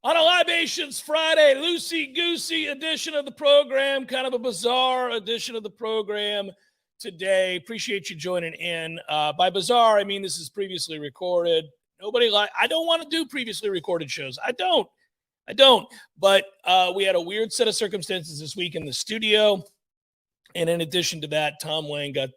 On a Libations Friday, loosey-goosey edition of the program, kind of a bizarre edition of the program today. Appreciate you joining in. By bizarre, I mean this is previously recorded. I don't want to do previously recorded shows. I don't. But we had a weird set of circumstances this week in the studio. And in addition to that, Tom Wayne got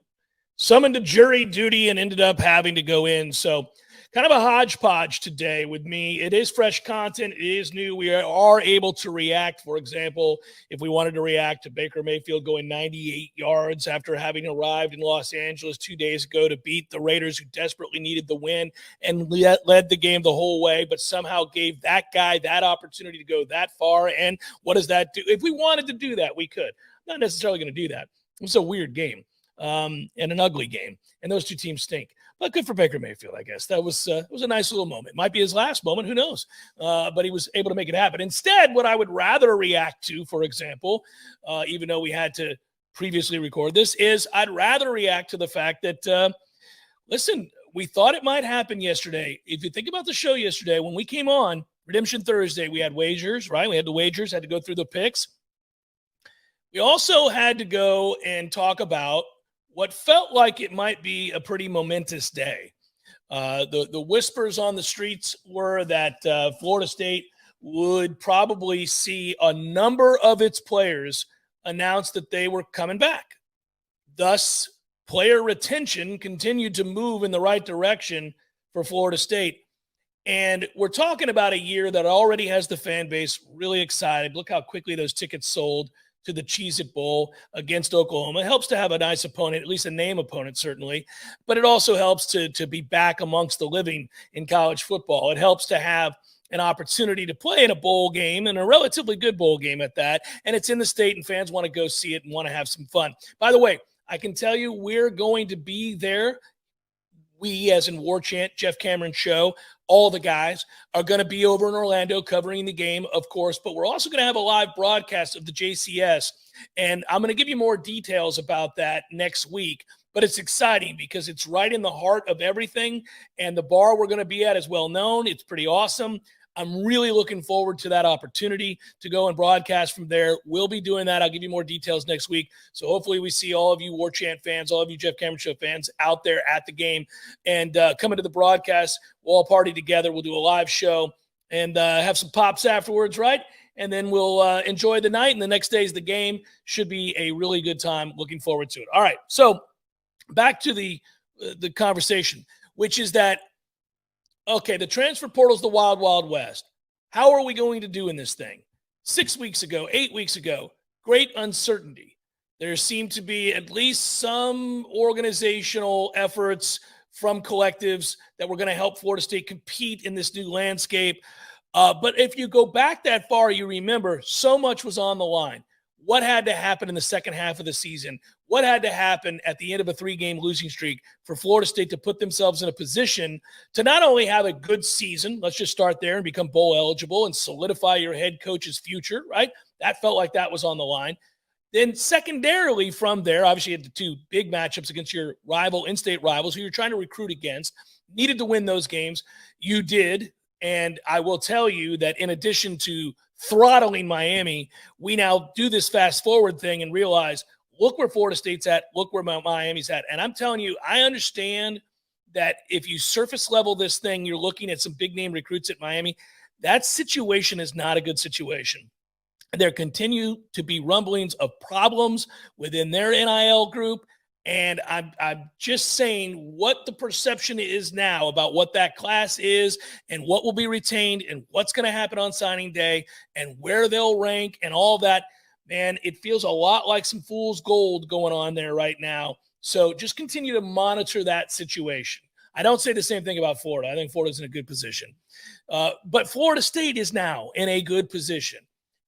summoned to jury duty and ended up having to go in. So kind of a hodgepodge today with me. It is fresh content. It is new. We are able to react. For example, if we wanted to react to Baker Mayfield going 98 yards after having arrived in Los Angeles 2 days ago to beat the Raiders, who desperately needed the win and led the game the whole way, but somehow gave that guy that opportunity to go that far. And what does that do? If we wanted to do that, we could. Not necessarily going to do that. It was a weird game and an ugly game, and those two teams stink. But good for Baker Mayfield, I guess. It was a nice little moment. Might be his last moment. Who knows? But he was able to make it happen. Instead, what I would rather react to, for example, even though we had to previously record this, is I'd rather react to the fact that, listen, we thought it might happen yesterday. If you think about the show yesterday, when we came on, Redemption Thursday, we had wagers, right? We had the wagers, had to go through the picks. We also had to go and talk about what felt like it might be a pretty momentous day. The whispers on the streets were that Florida State would probably see a number of its players announce that they were coming back. Thus, player retention continued to move in the right direction for Florida State. And we're talking about a year that already has the fan base really excited. Look how quickly those tickets sold to the Cheez-It Bowl against Oklahoma. It helps to have a nice opponent, at least a name opponent, certainly. But it also helps to be back amongst the living in college football. It helps to have an opportunity to play in a bowl game, and a relatively good bowl game at that. And it's in the state, and fans want to go see it and want to have some fun. By the way, I can tell you we're going to be there. We, as in Warchant, Jeff Cameron Show, all the guys are going to be over in Orlando covering the game, of course, but we're also going to have a live broadcast of the JCS, and I'm going to give you more details about that next week. But it's exciting because it's right in the heart of everything, and the bar we're going to be at is well known. It's pretty awesome. I'm really looking forward to that opportunity to go and broadcast from there. We'll be doing that. I'll give you more details next week. So hopefully we see all of you Warchant fans, all of you Jeff Cameron Show fans out there at the game and coming to the broadcast. We'll all party together. We'll do a live show and have some pops afterwards, right? And then we'll enjoy the night. And the next day is the game. Should be a really good time. Looking forward to it. All right. So back to the conversation, which is that, okay, the transfer portal is the wild, wild west. How are we going to do in this thing? 6 weeks ago, 8 weeks ago, great uncertainty. There seemed to be at least some organizational efforts from collectives that were going to help Florida State compete in this new landscape. But if you go back that far, you remember so much was on the line. What had to happen in the second half of the season? What had to happen at the end of a 3-game losing streak for Florida State to put themselves in a position to not only have a good season, let's just start there and become bowl eligible and solidify your head coach's future, right? That felt like that was on the line. Then secondarily from there, obviously you had the two big matchups against your rival, in-state rivals who you're trying to recruit against, needed to win those games. You did. And I will tell you that in addition to throttling Miami, we now do this fast forward thing and realize, look where Florida State's at, look where Miami's at. And I'm telling you, I understand that if you surface level this thing, you're looking at some big name recruits at Miami. That situation is not a good situation. There continue to be rumblings of problems within their NIL group. And I'm just saying what the perception is now about what that class is and what will be retained and what's going to happen on signing day and where they'll rank and all that. Man, it feels a lot like some fool's gold going on there right now. So just continue to monitor that situation. I don't say the same thing about Florida. I think Florida's in a good position. But Florida State is now in a good position.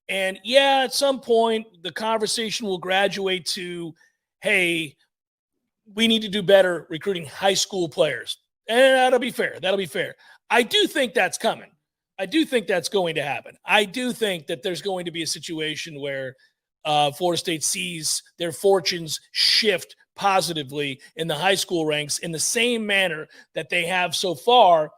And yeah, at some point, the conversation will graduate to, hey, we need to do better recruiting high school players. And that'll be fair. That'll be fair. I do think that's coming. I do think that's going to happen. I do think that there's going to be a situation where Florida State sees their fortunes shift positively in the high school ranks in the same manner that they have so far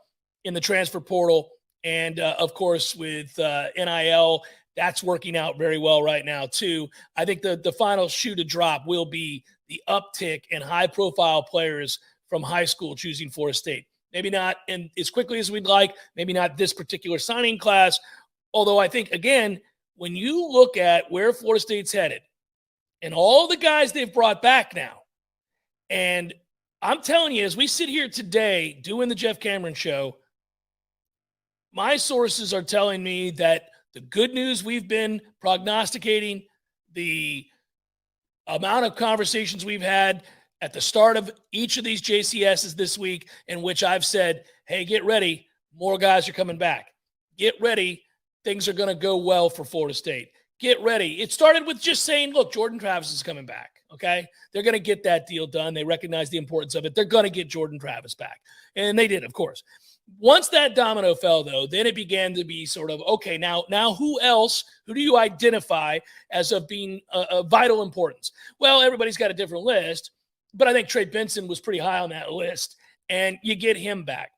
in the transfer portal And of course, with NIL, that's working out very well right now, too. I think the final shoe to drop will be the uptick in high profile players from high school choosing Florida State. Maybe not in as quickly as we'd like, maybe not this particular signing class. Although I think, again, when you look at where Florida State's headed and all the guys they've brought back now, and I'm telling you, as we sit here today doing the Jeff Cameron show, my sources are telling me that the good news we've been prognosticating, the amount of conversations we've had at the start of each of these JCSs this week, in which I've said, hey, get ready, more guys are coming back. Get ready, things are going to go well for Florida State. Get ready. It started with just saying, look, Jordan Travis is coming back, okay? They're going to get that deal done. They recognize the importance of it. They're going to get Jordan Travis back. And they did, of course. Once that domino fell, though, then it began to be sort of, okay, now who else, who do you identify as of being a vital importance? Well, everybody's got a different list, but I think Trey Benson was pretty high on that list, and you get him back.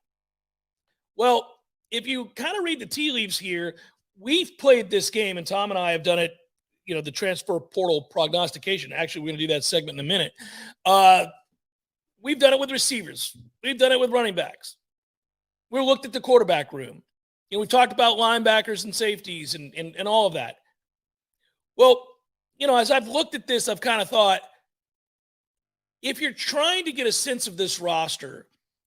Well, if you kind of read the tea leaves here, we've played this game, and Tom and I have done it, the transfer portal prognostication. Actually, we're going to do that segment in a minute. We've done it with receivers. We've done it with running backs. We looked at the quarterback room. We've talked about linebackers and safeties and all of that. Well, as I've looked at this, I've kind of thought, if you're trying to get a sense of this roster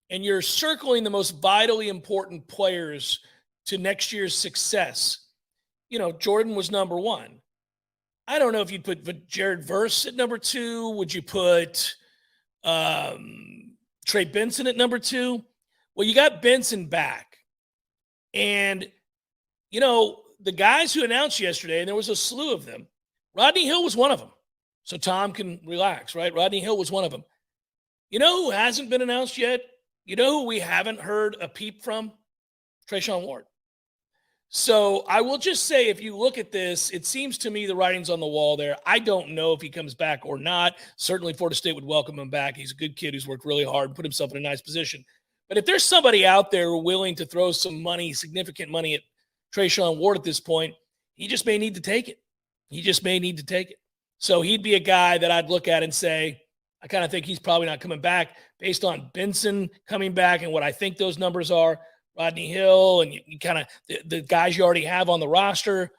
and you're circling the most vitally important players to next year's success, Jordan was number one. I don't know if you'd put Jared Verse at number two. Would you put Trey Benson at number two? Well, you got Benson back. And, the guys who announced yesterday, and there was a slew of them, Rodney Hill was one of them. So Tom can relax, right? Rodney Hill was one of them. You know who hasn't been announced yet? You know who we haven't heard a peep from? Treshaun Ward. So I will just say, if you look at this, it seems to me the writing's on the wall there. I don't know if he comes back or not. Certainly Florida State would welcome him back. He's a good kid who's worked really hard and put himself in a nice position. But if there's somebody out there willing to throw some money, significant money at Treshaun Ward at this point, he just may need to take it. So he'd be a guy that I'd look at and say, I kind of think he's probably not coming back based on Benson coming back and what I think those numbers are. Rodney Hill and you kind of the guys you already have on the roster,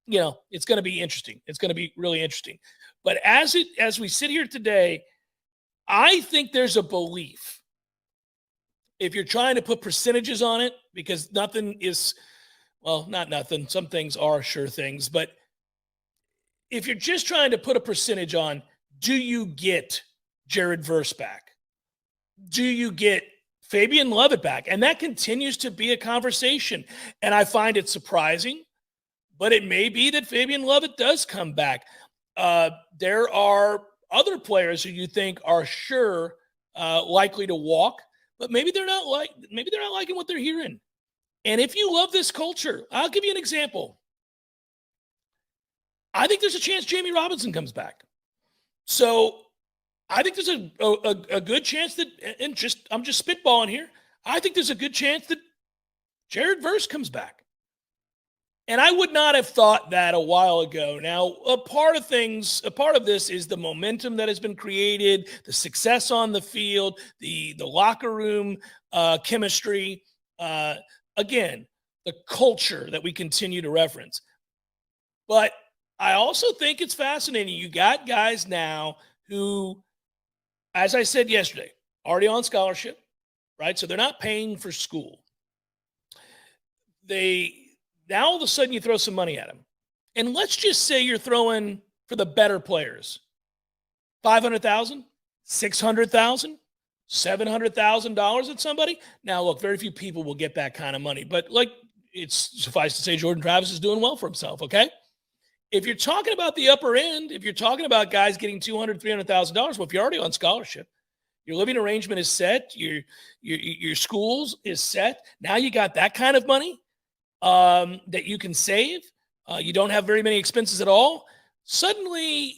it's going to be interesting. It's going to be really interesting. But as we sit here today, I think there's a belief, if you're trying to put percentages on it, because nothing is, well, not nothing. Some things are sure things, but if you're just trying to put a percentage on, do you get Jared Verse back? Do you get Fabian Lovett back? And that continues to be a conversation. And I find it surprising, but it may be that Fabian Lovett does come back. There are other players who you think are sure likely to walk, but maybe they're not liking what they're hearing. And if you love this culture, I'll give you an example. I think there's a chance Jamie Robinson comes back. So I think there's a good chance that, and I'm just spitballing here, I think there's a good chance that Jared Verse comes back. And I would not have thought that a while ago. Now, a part of this is the momentum that has been created, the success on the field, the locker room chemistry, again, the culture that we continue to reference. But I also think it's fascinating. You got guys now who, as I said yesterday, already on scholarship, right? So they're not paying for school. Now all of a sudden you throw some money at them. And let's just say you're throwing, for the better players, $500,000, $600,000, $700,000 at somebody. Now, look, very few people will get that kind of money. But, it's suffice to say Jordan Travis is doing well for himself, okay? If you're talking about the upper end, if you're talking about guys getting $200,000, $300,000, well, if you're already on scholarship, your living arrangement is set, your schools is set. Now you got that kind of money that you can save. You don't have very many expenses at all. Suddenly,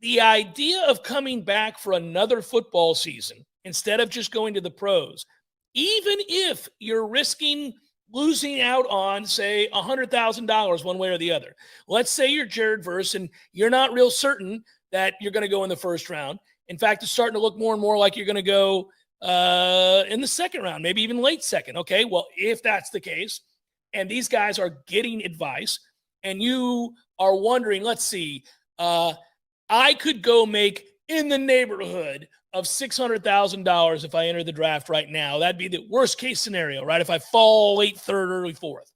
the idea of coming back for another football season instead of just going to the pros, even if you're risking losing out on, say, $100,000 one way or the other. Let's say you're Jared Verse and you're not real certain that you're going to go in the first round. In fact, it's starting to look more and more like you're going to go in the second round, maybe even late second. Okay, well, if that's the case, and these guys are getting advice, and you are wondering, let's see, I could go make in the neighborhood of $600,000 if I enter the draft right now. That'd be the worst case scenario, right? If I fall late third, early fourth.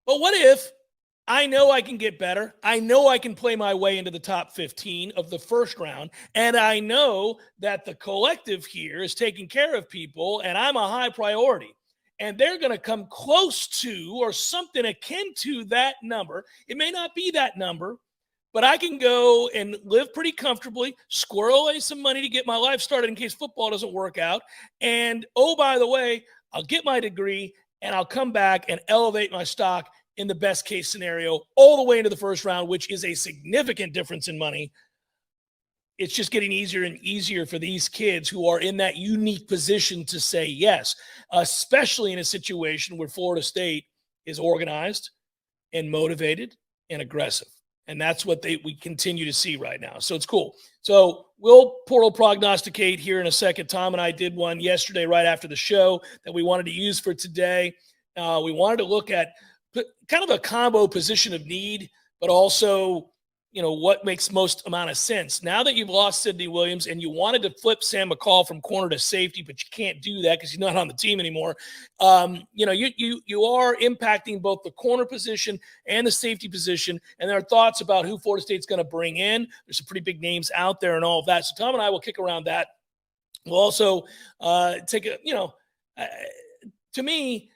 But what if I know I can get better? I know I can play my way into the top 15 of the first round. And I know that the collective here is taking care of people and I'm a high priority. And they're going to come close to or something akin to that number. It may not be that number, but I can go and live pretty comfortably, squirrel away some money to get my life started in case football doesn't work out. And, oh, by the way, I'll get my degree and I'll come back and elevate my stock in the best case scenario all the way into the first round, which is a significant difference in money. It's just getting easier and easier for these kids who are in that unique position to say yes, especially in a situation where Florida State is organized and motivated and aggressive. And that's what we continue to see right now. So it's cool. So we'll portal prognosticate here in a second. Tom and I did one yesterday right after the show that we wanted to use for today. We wanted to look at kind of a combo position of need, but also, what makes most amount of sense. Now that you've lost Sidney Williams and you wanted to flip Sam McCall from corner to safety, but you can't do that because he's not on the team anymore. You are impacting both the corner position and the safety position. And there are thoughts about who Florida State's going to bring in. There's some pretty big names out there and all of that. So Tom and I will kick around that. We'll also take to me,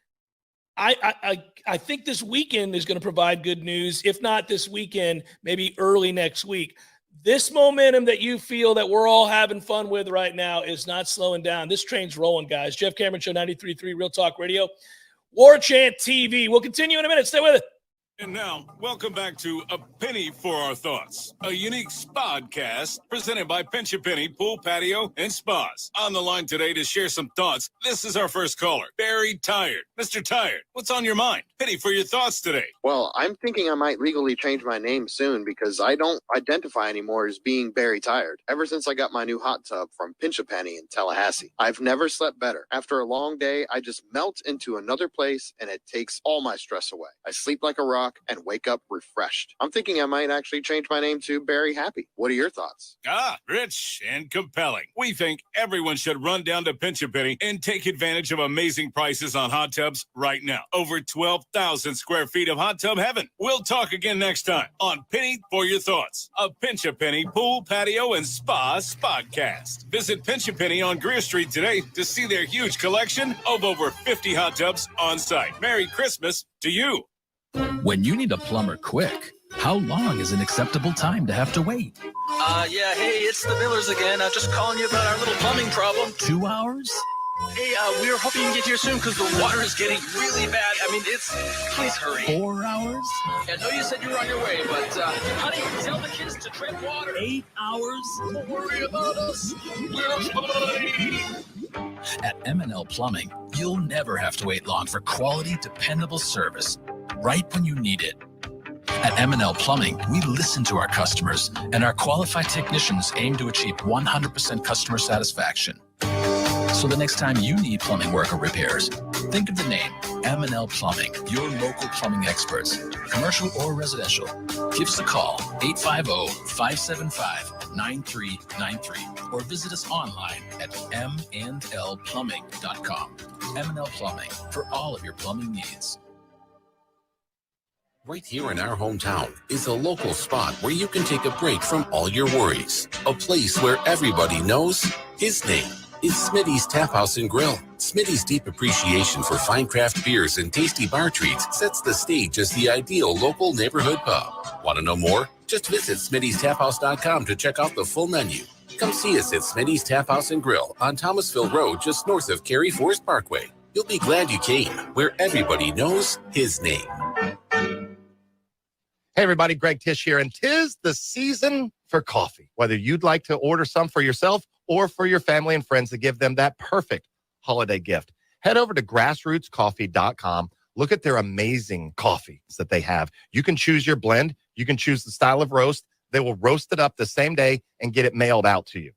I think this weekend is going to provide good news. If not this weekend, maybe early next week. This momentum that you feel that we're all having fun with right now is not slowing down. This train's rolling, guys. Jeff Cameron Show, 93.3 Real Talk Radio, Warchant TV. We'll continue in a minute. Stay with it. And now, welcome back to A Penny for Our Thoughts, a unique spodcast presented by Pinch a Penny Pool, Patio, and Spas. On the line today to share some thoughts, this is our first caller, Barry Tired. Mr. Tired, what's on your mind? Penny for your thoughts today. Well, I'm thinking I might legally change my name soon because I don't identify anymore as being Barry Tired. Ever since I got my new hot tub from Pinch a Penny in Tallahassee, I've never slept better. After a long day, I just melt into another place and it takes all my stress away. I sleep like a rock and wake up refreshed. I'm thinking I might actually change my name to Barry Happy. What are your thoughts? Rich and compelling. We think everyone should run down to Pinch a Penny and take advantage of amazing prices on hot tubs right now. Over 12,000 square feet of hot tub heaven. We'll talk again next time on Penny for Your Thoughts, a Pinch a Penny Pool, Patio, and Spa podcast. Visit Pinch a Penny on Greer Street today to see their huge collection of over 50 hot tubs on site. Merry Christmas to you. When you need a plumber quick, how long is an acceptable time to have to wait? Yeah, hey, it's the Millers again. Just calling you about our little plumbing problem. 2 hours? Hey, we were hoping you can get here soon because the water is getting really bad. I mean, please hurry. 4 hours? I know you said you were on your way, but, honey, tell the kids to tread water. 8 hours? Don't worry about us. We're fine. At M&L Plumbing, you'll never have to wait long for quality, dependable service right when you need it. At M&L Plumbing, we listen to our customers, and our qualified technicians aim to achieve 100% customer satisfaction. So the next time you need plumbing work or repairs, think of the name M&L Plumbing, your local plumbing experts, commercial or residential. Give us a call, 850-575-9393, or visit us online at mndlplumbing.com. M&L Plumbing, for all of your plumbing needs. Right here in our hometown is a local spot where you can take a break from all your worries. A place where everybody knows his name is Smitty's Tap House and Grill. Smitty's deep appreciation for fine craft beers and tasty bar treats sets the stage as the ideal local neighborhood pub. Want to know more? Just visit Smitty'sTapHouse.com to check out the full menu. Come see us at Smitty's Tap House and Grill on Thomasville Road, just north of Cary Forest Parkway. You'll be glad you came, where everybody knows his name. Hey everybody, Greg Tish here, and 'tis the season for coffee. Whether you'd like to order some for yourself or for your family and friends to give them that perfect holiday gift, Head over to grassrootscoffee.com. Look at their amazing coffees that they have. You can choose your blend. You can choose the style of roast. They will roast it up the same day and get it mailed out to you.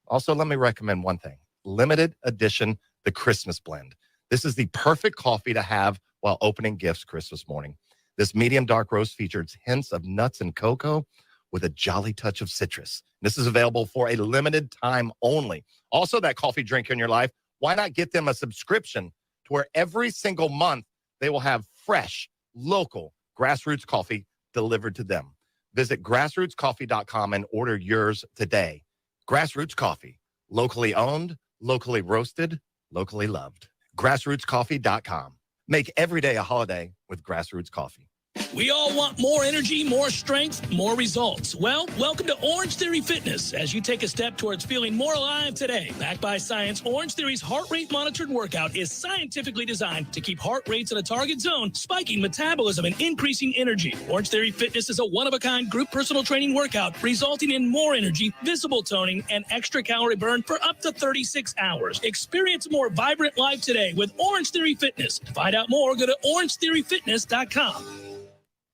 Also, let me recommend one thing. Limited edition, the Christmas blend. This is the perfect coffee to have while opening gifts Christmas morning. This medium dark roast features hints of nuts and cocoa with a jolly touch of citrus. This is available for a limited time only. Also, that coffee drinker in your life, why not get them a subscription to where every single month they will have fresh, local grassroots coffee delivered to them. Visit grassrootscoffee.com and order yours today. Grassroots Coffee, locally owned, locally roasted, locally loved. Grassrootscoffee.com. Make every day a holiday with Grassroots Coffee. We all want more energy, more strength, more results. Well, welcome to Orange Theory Fitness as you take a step towards feeling more alive today. Backed by science, Orange Theory's heart rate monitored workout is scientifically designed to keep heart rates in a target zone, spiking metabolism and increasing energy. Orange Theory Fitness is a one-of-a-kind group personal training workout resulting in more energy, visible toning, and extra calorie burn for up to 36 hours. Experience a more vibrant life today with Orange Theory Fitness. To find out more, go to orangetheoryfitness.com.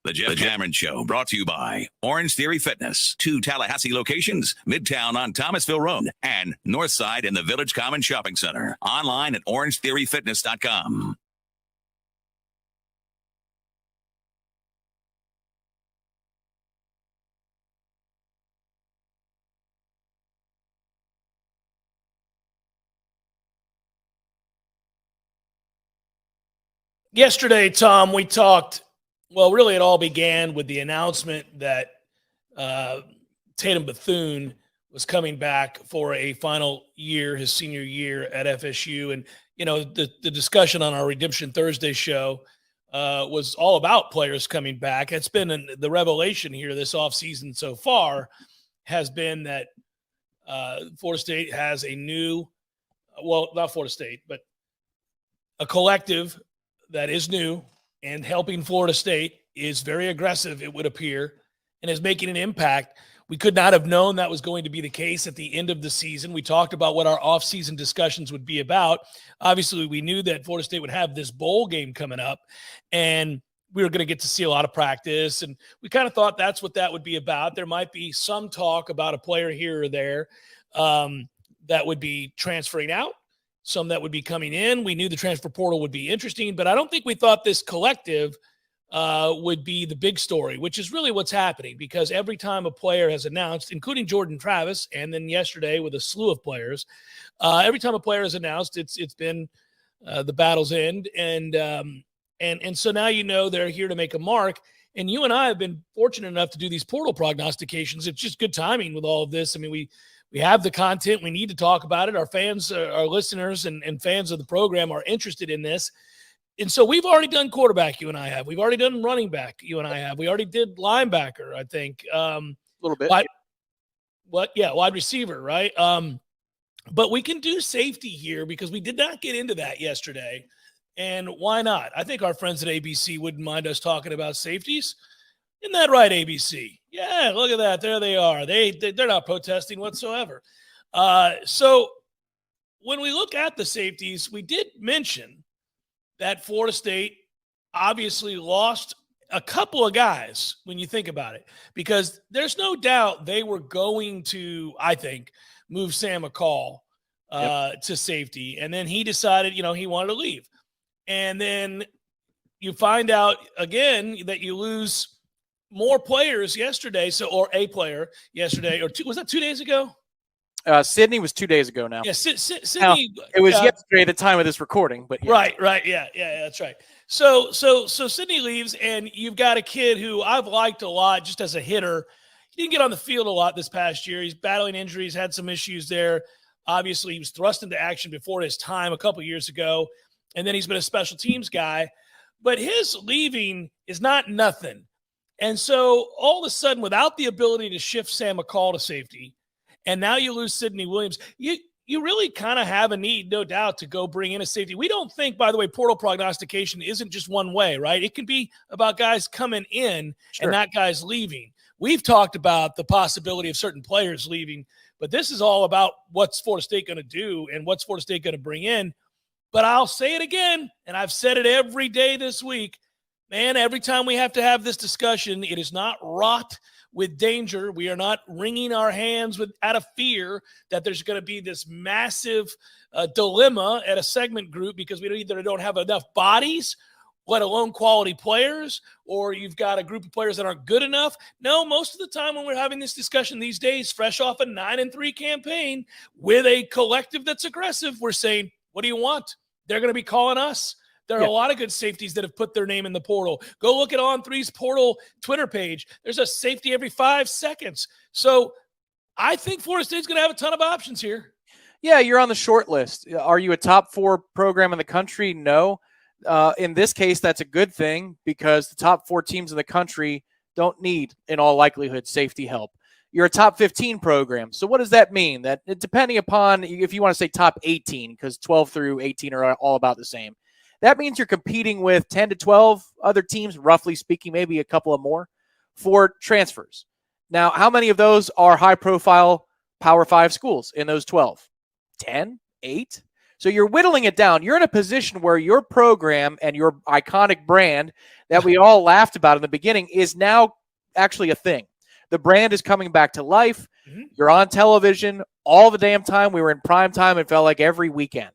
The Jeff Cameron Show, brought to you by Orange Theory Fitness. 2 Tallahassee locations, Midtown on Thomasville Road and Northside in the Village Common Shopping Center. Online at orangetheoryfitness.com. Yesterday, Tom, we talked. Well, really, it all began with the announcement that Tatum Bethune was coming back for a final year, his senior year at FSU. And, you know, the discussion on our Redemption Thursday show was all about players coming back. It's been the revelation here this offseason so far has been that Florida State has a new, well, not Florida State, but a collective that is new and helping Florida State is very aggressive, it would appear, and is making an impact. We could not have known that was going to be the case at the end of the season. We talked about what our offseason discussions would be about. Obviously, we knew that Florida State would have this bowl game coming up, and we were going to get to see a lot of practice, and we kind of thought that's what that would be about. There might be some talk about a player here or there that would be transferring out, some that would be coming in. We knew the transfer portal would be interesting, but I don't think we thought this collective would be the big story, which is really what's happening, because every time a player has announced, including Jordan Travis, and then yesterday with a slew of players, every time a player has announced, it's been the battle's end. And so now, you know, they're here to make a mark. And you and I have been fortunate enough to do these portal prognostications. It's just good timing with all of this. I mean, we have the content. We need to talk about it. Our fans, our listeners and fans of the program are interested in this. And so we've already done quarterback, you and I have. We've already done running back, you and I have. We already did linebacker, I think. A little bit. Wide receiver, right? But we can do safety here because we did not get into that yesterday. And why not? I think our friends at ABC wouldn't mind us talking about safeties. Isn't that right, ABC? Yeah, look at that. There they are. They're not protesting whatsoever. So when we look at the safeties, we did mention that Florida State obviously lost a couple of guys when you think about it, because there's no doubt they were going to, I think, move Sam McCall to safety. And then he decided, you know, he wanted to leave. And then you find out again that you lose more players yesterday. Or a player yesterday, or was that 2 days ago? Sydney was 2 days ago now. Yeah, Sydney. It was yesterday at the time of this recording, but yeah. Right. Yeah, that's right. So Sydney leaves, and you've got a kid who I've liked a lot just as a hitter. He didn't get on the field a lot this past year. He's battling injuries, had some issues there. Obviously, he was thrust into action before his time a couple years ago, and then he's been a special teams guy. But his leaving is not nothing. And so all of a sudden, without the ability to shift Sam McCall to safety, and now you lose Sidney Williams, you really kind of have a need, no doubt, to go bring in a safety. We don't think, by the way, portal prognostication isn't just one way, right? It can be about guys coming in and not guys leaving. We've talked about the possibility of certain players leaving, but this is all about what's Florida State going to do and what's Florida State going to bring in. But I'll say it again, and I've said it every day this week. Man, every time we have to have this discussion, it is not wrought with danger. We are not wringing our hands out of fear that there's going to be this massive dilemma at a segment group because we either don't have enough bodies, let alone quality players, or you've got a group of players that aren't good enough. No, most of the time when we're having this discussion these days, fresh off a 9-3 campaign with a collective that's aggressive, we're saying, what do you want? They're going to be calling us. There are a lot of good safeties that have put their name in the portal. Go look at On3's portal Twitter page. There's a safety every 5 seconds. So I think Florida State's going to have a ton of options here. Yeah, you're on the short list. Are you a top 4 program in the country? No. In this case, that's a good thing because the top 4 teams in the country don't need, in all likelihood, safety help. You're a top 15 program. So what does that mean? That depending upon if you want to say top 18, because 12 through 18 are all about the same. That means you're competing with 10 to 12 other teams, roughly speaking, maybe a couple of more, for transfers. Now, how many of those are high-profile Power 5 schools in those 12? 10? 8? So you're whittling it down. You're in a position where your program and your iconic brand that we all laughed about in the beginning is now actually a thing. The brand is coming back to life. Mm-hmm. You're on television all the damn time. We were in prime time. It felt like every weekend.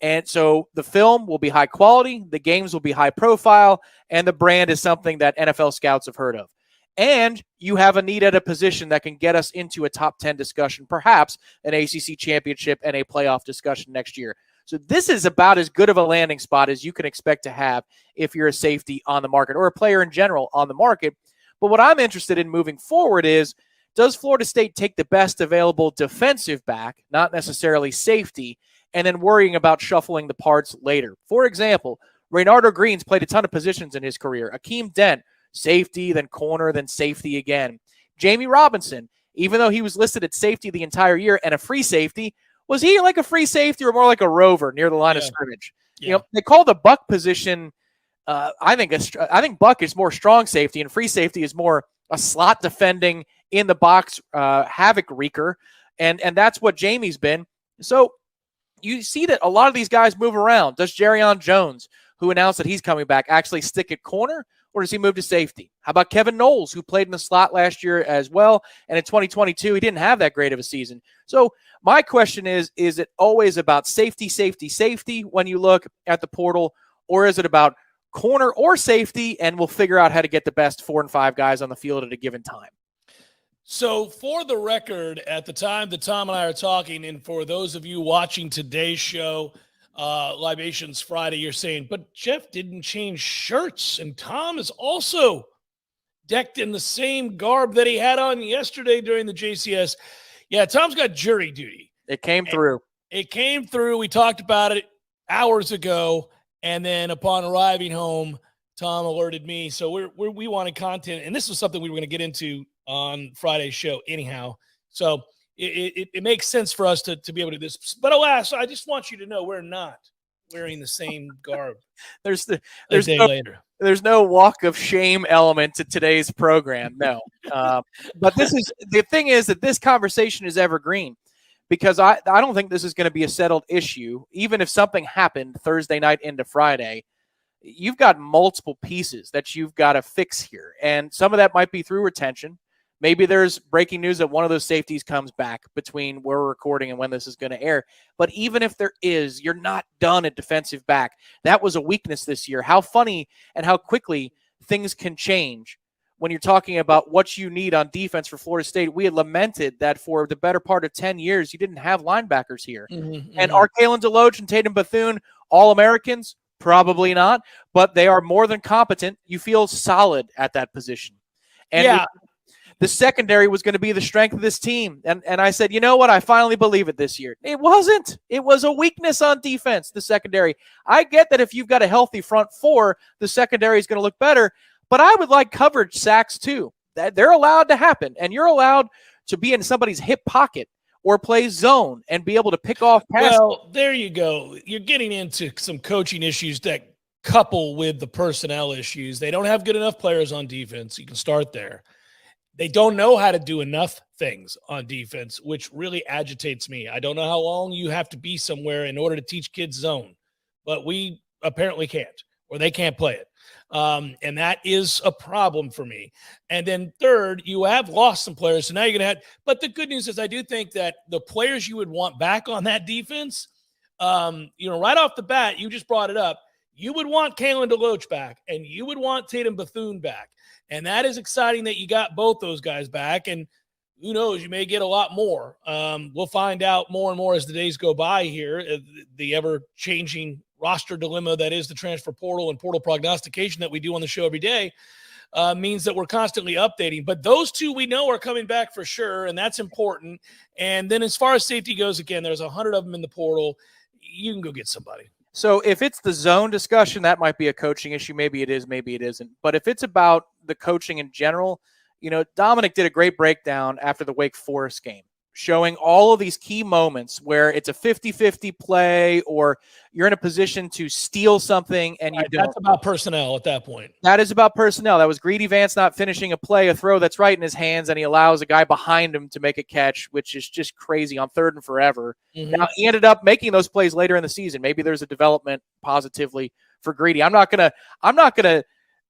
And so the film will be high quality, the games will be high profile, and the brand is something that NFL scouts have heard of. And you have a need at a position that can get us into a top 10 discussion, perhaps an ACC championship and a playoff discussion next year. So this is about as good of a landing spot as you can expect to have if you're a safety on the market or a player in general on the market. But what I'm interested in moving forward is, does Florida State take the best available defensive back, not necessarily safety, and then worrying about shuffling the parts later? For example, Reynardo Green's played a ton of positions in his career. Akeem Dent, safety, then corner, then safety again. Jamie Robinson, even though he was listed at safety the entire year and a free safety, was he like a free safety or more like a rover near the line of scrimmage? Yeah. You know, they call the buck position, I think buck is more strong safety and free safety is more a slot defending in the box havoc wreaker, and that's what Jamie's been. So you see that a lot of these guys move around. Does Jerrion Jones, who announced that he's coming back, actually stick at corner, or does he move to safety? How about Kevin Knowles, who played in the slot last year as well, and in 2022, he didn't have that great of a season. So my question is it always about safety, safety, safety when you look at the portal, or is it about corner or safety, and we'll figure out how to get the best 4 and 5 guys on the field at a given time? So for the record, at the time that Tom and I are talking, and for those of you watching today's show, Libations Friday, you're saying, but Jeff didn't change shirts, and Tom is also decked in the same garb that he had on yesterday during the JCS. Yeah, Tom's got jury duty. It came through. It came through. We talked about it hours ago, and then upon arriving home, Tom alerted me. So we wanted content, and this was something we were going to get into on Friday's show anyhow. So it makes sense for us to be able to do this. But alas, I just want you to know we're not wearing the same garb. There's no walk of shame element to today's program. No. But the thing is that this conversation is evergreen because I don't think this is going to be a settled issue. Even if something happened Thursday night into Friday, you've got multiple pieces that you've got to fix here. And some of that might be through retention. Maybe there's breaking news that one of those safeties comes back between where we're recording and when this is going to air. But even if there is, you're not done at defensive back. That was a weakness this year. How funny and how quickly things can change when you're talking about what you need on defense for Florida State. We had lamented that for the better part of 10 years, you didn't have linebackers here. And are Kalen DeLoach and Tatum Bethune All-Americans? Probably not, but they are more than competent. You feel solid at that position. And the secondary was going to be the strength of this team. And I said, you know what? I finally believe it this year. It wasn't. It was a weakness on defense, the secondary. I get that if you've got a healthy front four, the secondary is going to look better. But I would like coverage sacks too. They're allowed to happen. And you're allowed to be in somebody's hip pocket or play zone and be able to pick off passes. Well, there you go. You're getting into some coaching issues that couple with the personnel issues. They don't have good enough players on defense. You can start there. They don't know how to do enough things on defense, which really agitates me. I don't know how long you have to be somewhere in order to teach kids zone. but we apparently can't, or they can't play it. And that is a problem for me. And then third, you have lost some players. So now you're going to have, but the good news is I do think that the players you would want back on that defense, right off the bat, you just brought it up. You would want Kalen DeLoach back, and you would want Tatum Bethune back. And that is exciting that you got both those guys back. And who knows, you may get a lot more. We'll find out more and more as the days go by here. The ever-changing roster dilemma that is the transfer portal and portal prognostication that we do on the show every day means that we're constantly updating. But those two we know are coming back for sure, and that's important. And then as far as safety goes, again, there's 100 of them in the portal. You can go get somebody. So if it's the zone discussion, that might be a coaching issue. Maybe it is, maybe it isn't. But if it's about the coaching in general, Dominic did a great breakdown after the Wake Forest game, showing all of these key moments where it's a 50-50 play or you're in a position to steal something and you don't. That's about personnel at that point. That is about personnel. That was Greedy Vance not finishing a throw that's right in his hands, and he allows a guy behind him to make a catch, which is just crazy on 3rd and forever. Mm-hmm. Now, he ended up making those plays later in the season. Maybe there's a development positively for Greedy. I'm not gonna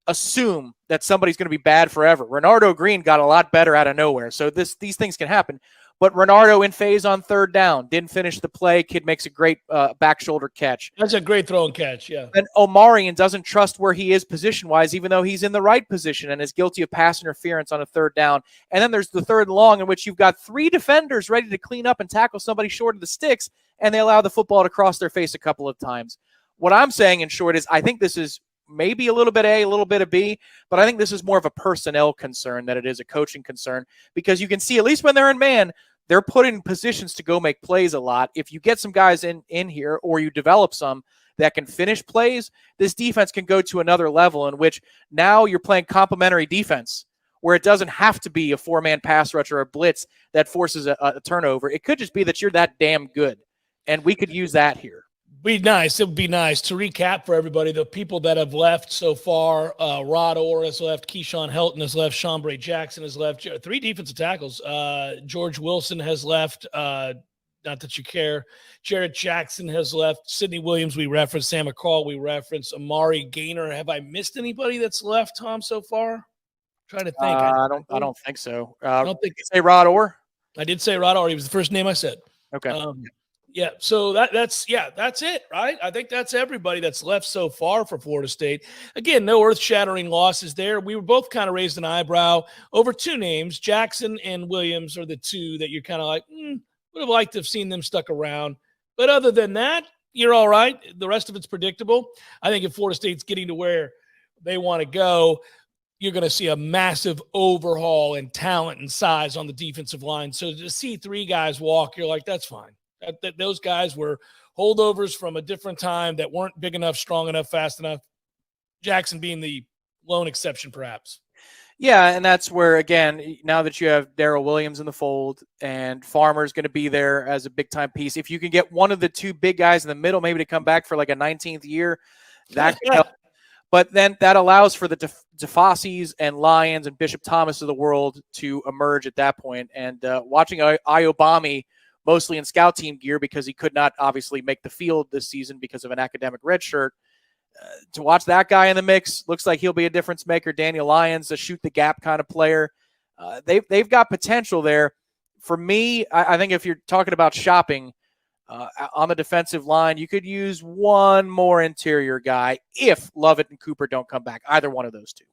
assume that somebody's going to be bad forever. Renardo Green got a lot better out of nowhere, so these things can happen. But Renardo in phase on 3rd down, didn't finish the play. Kid makes a great back shoulder catch. That's a great throw and catch, yeah. And Omarion doesn't trust where he is position-wise, even though he's in the right position and is guilty of pass interference on a 3rd down. And then there's the 3rd and long in which you've got 3 defenders ready to clean up and tackle somebody short of the sticks, and they allow the football to cross their face a couple of times. What I'm saying in short is I think this is maybe a little bit A, a little bit of B, but I think this is more of a personnel concern than it is a coaching concern, because you can see, at least when they're in man, they're put in positions to go make plays a lot. If you get some guys in here, or you develop some that can finish plays, this defense can go to another level in which now you're playing complementary defense, where it doesn't have to be a 4-man pass rush or a blitz that forces a turnover. It could just be that you're that damn good, and we could use that here. It would be nice to recap for everybody the people that have left so far. Rod Orr has left, Keyshawn Helton has left, Chambray Jackson has left, 3 defensive tackles. George Wilson has left, not that you care. Jared Jackson has left, Sidney Williams we referenced, Sam McCall we referenced, Amari Gaynor. Have I missed anybody that's left, Tom, so far? I'm trying to think. I don't think so. I don't think. Say Rod Orr? I did say Rod Orr. He was the first name I said. Okay. Yeah, so that's it, right? I think that's everybody that's left so far for Florida State. Again, no earth-shattering losses there. We were both kind of raised an eyebrow over 2 names. Jackson and Williams are the 2 that you're kind of like, would have liked to have seen them stuck around. But other than that, you're all right. The rest of it's predictable. I think if Florida State's getting to where they want to go, you're going to see a massive overhaul in talent and size on the defensive line. So to see 3 guys walk, you're like, that's fine. That those guys were holdovers from a different time that weren't big enough, strong enough, fast enough. Jackson being the lone exception, perhaps. Yeah, and that's where, again, now that you have Darrell Williams in the fold and Farmer's going to be there as a big-time piece, if you can get one of the 2 big guys in the middle maybe to come back for like a 19th year, that could help. But then that allows for the DeFossis and Lyons and Bishop Thomas of the world to emerge at that point. And watching Iobami mostly in scout team gear because he could not obviously make the field this season because of an academic red shirt. To watch that guy in the mix, looks like he'll be a difference maker. Daniel Lyons, a shoot the gap kind of player. They've got potential there. For me, I think if you're talking about shopping on the defensive line, you could use one more interior guy if Lovett and Cooper don't come back, either one of those 2.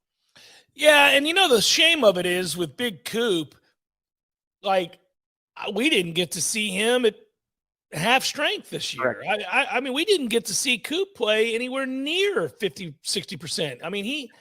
Yeah, and the shame of it is with Big Coop, like, we didn't get to see him at half strength this year. I mean, we didn't get to see Coop play anywhere near 50, 60%. I mean, he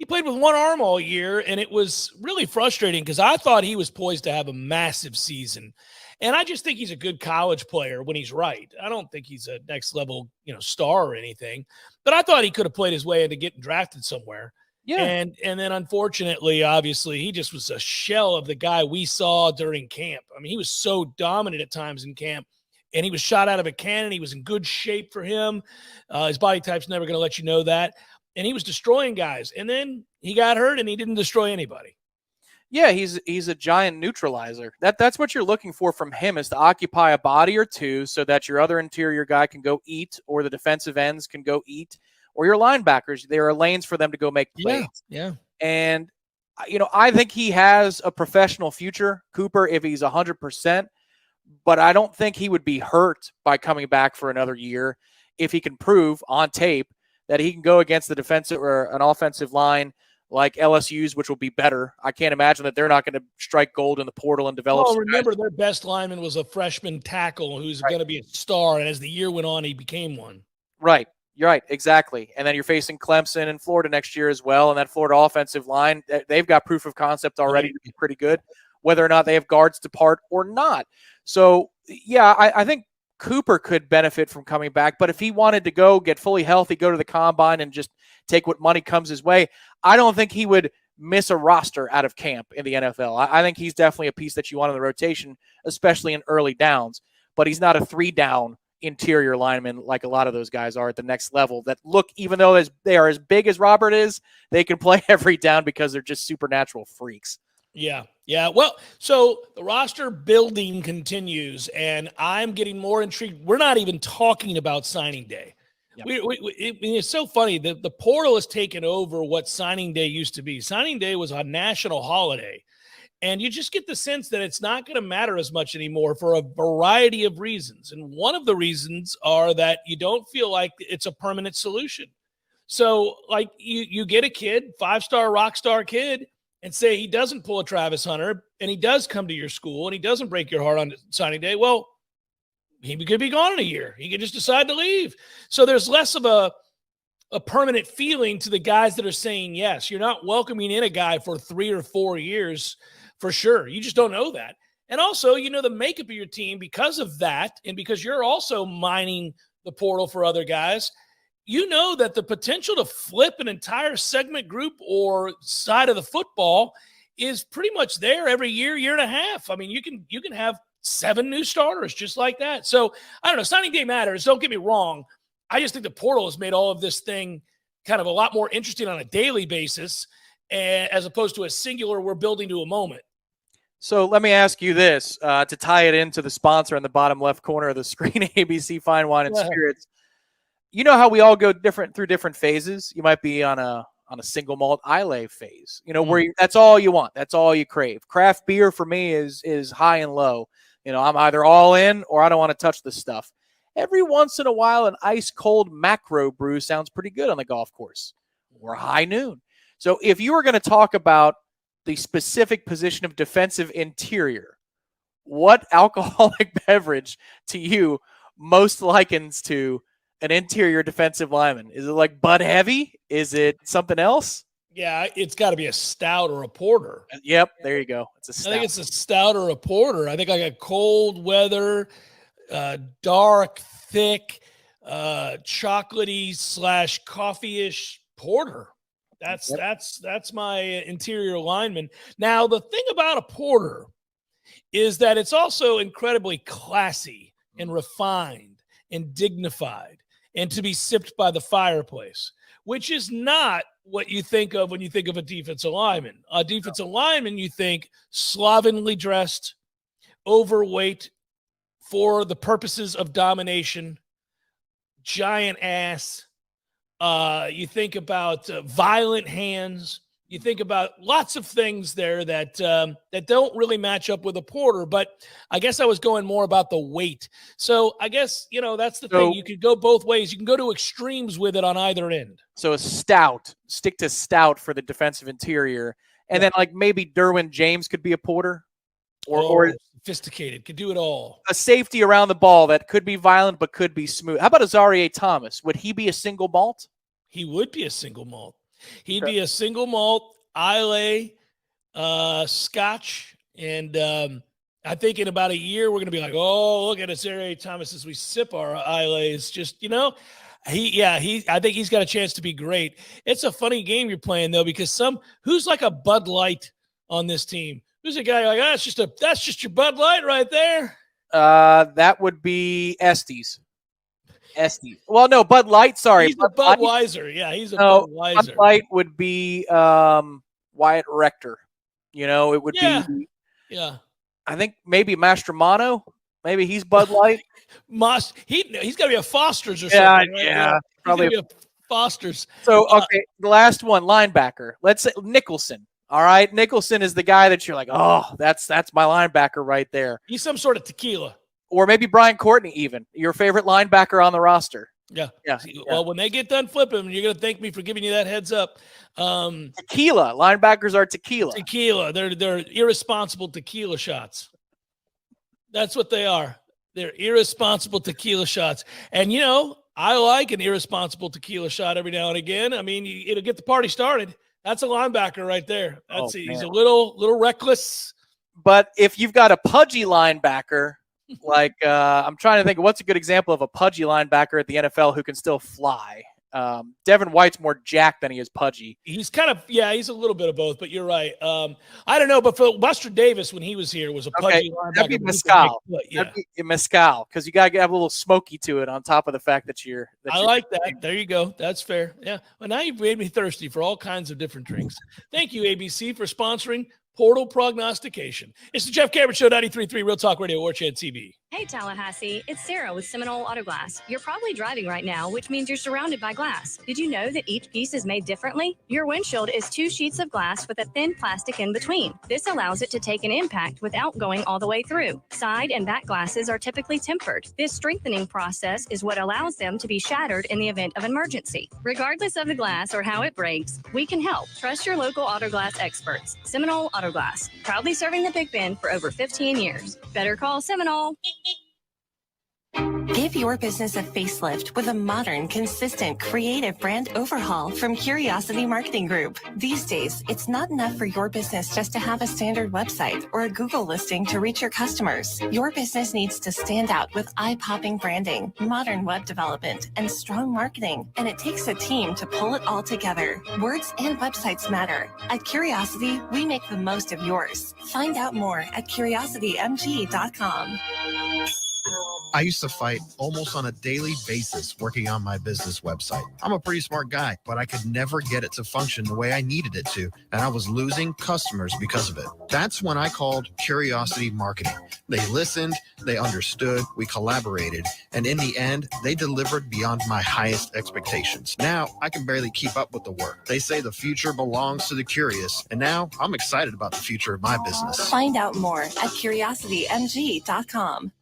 played with one arm all year, and it was really frustrating because I thought he was poised to have a massive season. And I just think he's a good college player when he's right. I don't think he's a next level, star or anything. But I thought he could have played his way into getting drafted somewhere. Yeah. And then unfortunately, obviously, he just was a shell of the guy we saw during camp. I mean, he was so dominant at times in camp, and he was shot out of a cannon. He was in good shape for him. His body type's never going to let you know that. And he was destroying guys. And then he got hurt, and he didn't destroy anybody. Yeah, he's a giant neutralizer. That's what you're looking for from him, is to occupy a body or two so that your other interior guy can go eat, or the defensive ends can go eat, or your linebackers. There are lanes for them to go make plays. Yeah. And I think he has a professional future, Cooper, if he's 100%. But I don't think he would be hurt by coming back for another year if he can prove on tape that he can go against the defensive or an offensive line like LSU's, which will be better. I can't imagine that they're not going to strike gold in the portal and develop. Well, remember, their best lineman was a freshman tackle who's going to be a star, and as the year went on, he became one. Right. You're right. Exactly. And then you're facing Clemson and Florida next year as well, and that Florida offensive line, they've got proof of concept already to be pretty good, whether or not they have guards depart or not. So, yeah, I think Cooper could benefit from coming back, but if he wanted to go get fully healthy, go to the combine, and just take what money comes his way, I don't think he would miss a roster out of camp in the NFL. I think he's definitely a piece that you want in the rotation, especially in early downs, but he's not a 3-down interior lineman like a lot of those guys are at the next level that look, even though they are as big as Robert is, they can play every down because they're just supernatural freaks. Yeah. Well, so the roster building continues, and I'm getting more intrigued. We're not even talking about signing day. Yep. It's so funny that the portal has taken over what signing day used to be. Signing day was a national holiday, and you just get the sense that it's not going to matter as much anymore for a variety of reasons. And one of the reasons are that you don't feel like it's a permanent solution. So, like, you get a kid, 5-star rock star kid, and say he doesn't pull a Travis Hunter, and he does come to your school, and he doesn't break your heart on signing day. Well, he could be gone in a year. He could just decide to leave. So there's less of a permanent feeling to the guys that are saying yes. You're not welcoming in a guy for 3 or 4 years for sure. You just don't know that. And also, the makeup of your team, because of that, and because you're also mining the portal for other guys, that the potential to flip an entire segment group or side of the football is pretty much there every year and a half. I mean, you can have 7 new starters just like that. So I don't know. Signing day matters. Don't get me wrong. I just think the portal has made all of this thing kind of a lot more interesting on a daily basis, as opposed to a singular we're building to a moment. So let me ask you this, to tie it into the sponsor in the bottom left corner of the screen, ABC Fine Wine and Spirits. You know how we all go through different phases? You might be on a single malt Islay phase, where that's all you want. That's all you crave. Craft beer for me is high and low. I'm either all in or I don't want to touch this stuff. Every once in a while, an ice cold macro brew sounds pretty good on the golf course, or high noon. So if you were going to talk about the specific position of defensive interior, what alcoholic beverage to you most likens to an interior defensive lineman? Is it like Bud Heavy? Is it something else? Yeah, it's got to be a stout or a porter. Yep, there you go. It's a stout. I think it's a stout or a porter. I think like a cold weather, dark, thick, chocolatey / coffee-ish porter. That's my interior lineman. Now, the thing about a porter is that it's also incredibly classy and refined and dignified, and to be sipped by the fireplace, which is not what you think of when you think of a defensive lineman. A defensive lineman, you think slovenly dressed, overweight for the purposes of domination, giant ass. You think about violent hands. You think about lots of things there that don't really match up with a porter. But I guess I was going more about the weight. So I guess, that's the thing. You could go both ways. You can go to extremes with it on either end. So a stout, stick to stout for the defensive interior. And then like maybe Derwin James could be a porter. Or sophisticated, could do it all. A safety around the ball that could be violent but could be smooth. How about Azarie Thomas? Would he be a single malt? He would be a single malt. He'd be a single malt, Islay, Scotch, and I think in about a year we're going to be like, oh, look at Azarie Thomas as we sip our Islay's. Just I think he's got a chance to be great. It's a funny game you're playing though, because who's like a Bud Light on this team? Who's a guy like that's just your Bud Light right there? That would be Estes. Well, no, Bud Light. Sorry, he's a Budweiser. Yeah, he's a Budweiser. Bud Light would be Wyatt Rector. It would Yeah. be, Yeah. I think maybe Mastromano. Maybe he's Bud Light. He's got to be a Foster's or Yeah, something. Right? yeah, He's probably. got to be a Foster's. So, okay, the last one, linebacker. Let's say Nicholson. All right, Nicholson is the guy that you're like, oh, that's my linebacker right there. He's some sort of tequila. Or maybe Brian Courtney, even your favorite linebacker on the roster. Yeah. Yeah. Well, when they get done flipping, you're going to thank me for giving you that heads up. Tequila. Linebackers are tequila. Tequila. They're irresponsible tequila shots. That's what they are. They're irresponsible tequila shots. And, I like an irresponsible tequila shot every now and again. I mean, it'll get the party started. That's a linebacker right there. He's a little reckless. But if you've got a pudgy linebacker, like I'm trying to think of what's a good example of a pudgy linebacker at the NFL who can still fly. Devin White's more jacked than he is pudgy. He's he's a little bit of both, but you're right. I don't know, but for Buster Davis when he was here was a pudgy linebacker. That'd be Mescal. That'd be Mescal, because you got to have a little smoky to it on top of the fact that I like that. There you go. That's fair. Yeah. Well, now you've made me thirsty for all kinds of different drinks. Thank you, ABC, for sponsoring Portal Prognostication. It's the Jeff Cameron Show, 93.3 Real Talk Radio, Warchant TV. Hey, Tallahassee, it's Sarah with Seminole Auto Glass. You're probably driving right now, which means you're surrounded by glass. Did you know that each piece is made differently? Your windshield is 2 sheets of glass with a thin plastic in between. This allows it to take an impact without going all the way through. Side and back glasses are typically tempered. This strengthening process is what allows them to be shattered in the event of emergency. Regardless of the glass or how it breaks, we can help. Trust your local auto glass experts. Seminole Auto Glass, proudly serving the Big Bend for over 15 years. Better call Seminole. Give your business a facelift with a modern, consistent, creative brand overhaul from Curiosity Marketing Group. These days, it's not enough for your business just to have a standard website or a Google listing to reach your customers. Your business needs to stand out with eye-popping branding, modern web development, and strong marketing. And it takes a team to pull it all together. Words and websites matter. At Curiosity, we make the most of yours. Find out more at curiositymg.com. I used to fight almost on a daily basis working on my business website. I'm a pretty smart guy, but I could never get it to function the way I needed it to, and I was losing customers because of it. That's when I called Curiosity Marketing. They listened, they understood, we collaborated, and in the end, they delivered beyond my highest expectations. Now, I can barely keep up with the work. They say the future belongs to the curious, and now I'm excited about the future of my business. Find out more at curiositymg.com.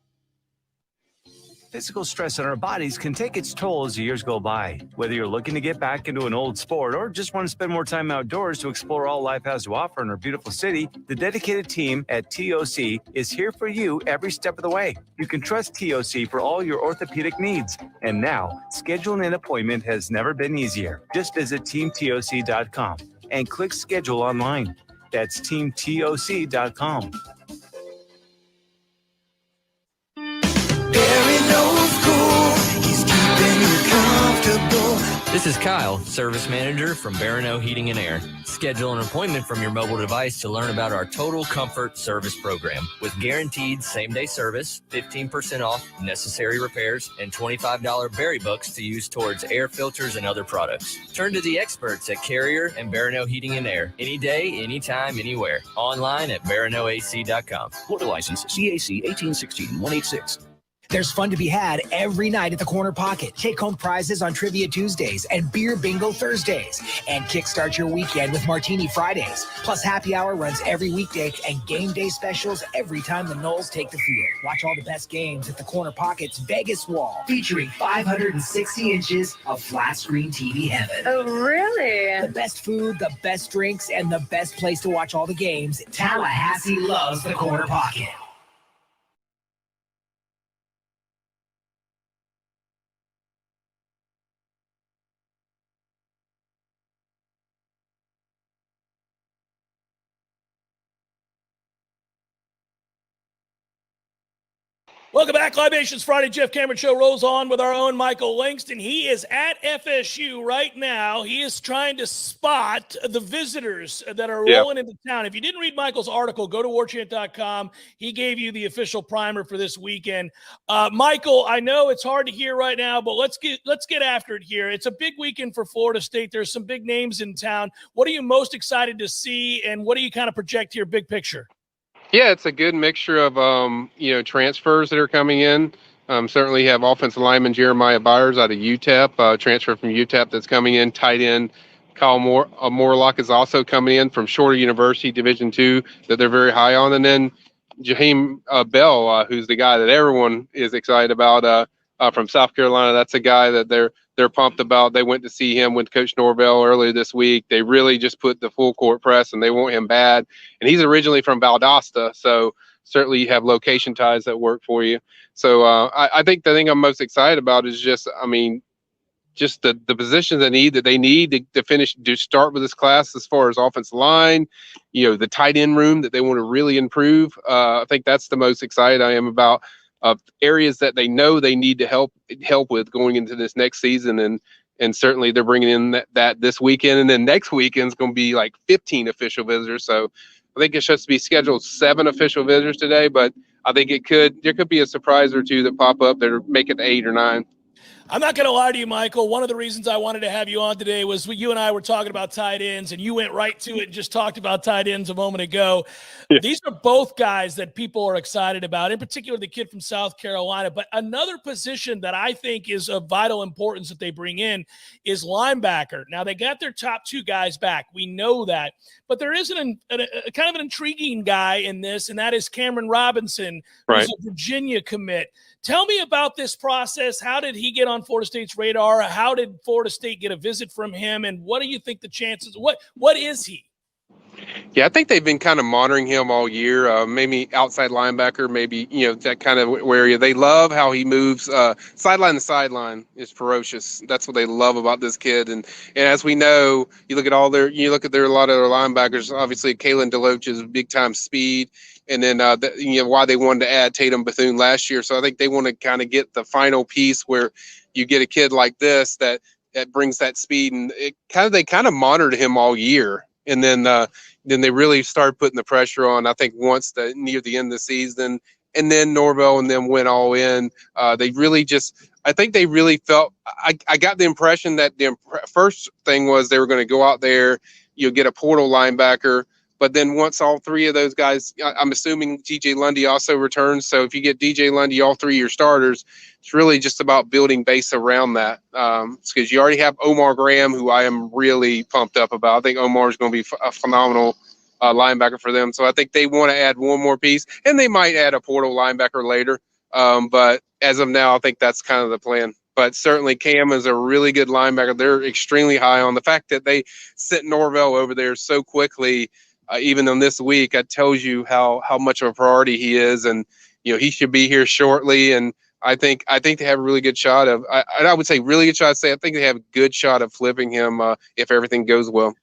Physical stress on our bodies can take its toll as the years go by. Whether you're looking to get back into an old sport or just want to spend more time outdoors to explore all life has to offer in our beautiful city, the dedicated team at TOC is here for you every step of the way. You can trust TOC for all your orthopedic needs. And now, scheduling an appointment has never been easier. Just visit teamtoc.com and click schedule online. That's teamtoc.com. This is Kyle, Service Manager from Barano Heating and Air. Schedule an appointment from your mobile device to learn about our Total Comfort Service Program. With guaranteed same-day service, 15% off necessary repairs, and $25 berry books to use towards air filters and other products. Turn to the experts at Carrier and Barano Heating and Air. Any day, anytime, anywhere. Online at baranoac.com. Florida license CAC 1816-186. There's fun to be had every night at the Corner Pocket. Take home prizes on Trivia Tuesdays and Beer Bingo Thursdays. And kickstart your weekend with Martini Fridays. Plus happy hour runs every weekday and game day specials every time the Noles take the field. Watch all the best games at the Corner Pocket's Vegas Wall, featuring 560 inches of flat screen TV heaven. Oh, really? The best food, the best drinks, and the best place to watch all the games. Tallahassee loves the Corner Pocket. Welcome back. Live Nation's Friday Jeff Cameron Show rolls on with our own Michael Langston. He is at FSU right now. He is trying to spot the visitors that are rolling into town. If you didn't read Michael's article, go to warchant.com. He gave you the official primer for this weekend. Michael, I know it's hard to hear right now, but let's get after it here. It's a big weekend for Florida State. There's some big names in town. What are you most excited to see, and what do you kind of project here, big picture? Yeah, it's a good mixture of, transfers that are coming in. Certainly have offensive lineman Jeremiah Byers out of UTEP, transfer from UTEP that's coming in. Tight end Kyle Morlock is also coming in from Shorter University, Division II, that they're very high on. And then Jaheim Bell, who's the guy that everyone is excited about from South Carolina. That's a guy that they're pumped about. They went to see him with Coach Norvell earlier this week. They really just put the full court press, and they want him bad. And he's originally from Valdosta, so certainly you have location ties that work for you. So I think the thing I'm most excited about is just the positions they need to start with this class as far as offensive line, the tight end room that they want to really improve. I think that's the most excited I am about. Areas that they know they need to help with going into this next season, and certainly they're bringing in that this weekend, and then next weekend is going to be like 15 official visitors. So I think it's supposed to be scheduled 7 official visitors today, but I think there could be a surprise or two that pop up that make it 8 or 9. I'm not going to lie to you, Michael. One of the reasons I wanted to have you on today was you and I were talking about tight ends, and you went right to it and just talked about tight ends a moment ago. Yeah. These are both guys that people are excited about, in particular the kid from South Carolina. But another position that I think is of vital importance that they bring in is linebacker. Now, they got their top 2 guys back. We know that. But there is a kind of an intriguing guy in this, and that is Cameron Robinson, who's a Virginia commit. Tell me about this process. How did he get on Florida State's radar? How did Florida State get a visit from him? And what do you think the chances? What is he? Yeah, I think they've been kind of monitoring him all year. Maybe outside linebacker, maybe, that kind of area. They love how he moves sideline to sideline is ferocious. That's what they love about this kid. And as we know, you look at a lot of their linebackers, obviously Kalen DeLoach is big time speed. And then, why they wanted to add Tatum Bethune last year. So I think they want to kind of get the final piece where you get a kid like this that brings that speed. And they kind of monitored him all year. And then they really started putting the pressure on, I think, once near the end of the season. And then Norvell and them went all in. They really I think they really felt – I got the impression that the first thing was they were going to go out there, get a portal linebacker. But then once all 3 of those guys, I'm assuming DJ Lundy also returns. So if you get DJ Lundy, all 3 of your starters, it's really just about building base around that. Because you already have Omar Graham, who I am really pumped up about. I think Omar is going to be a phenomenal linebacker for them. So I think they want to add one more piece, and they might add a portal linebacker later. But as of now, I think that's kind of the plan. But certainly Cam is a really good linebacker. They're extremely high on the fact that they sent Norvell over there so quickly. Even on this week, it tells you how much of a priority he is, and he should be here shortly. And I think they have a really good shot of. I would say really good shot. I think they have a good shot of flipping him if everything goes well.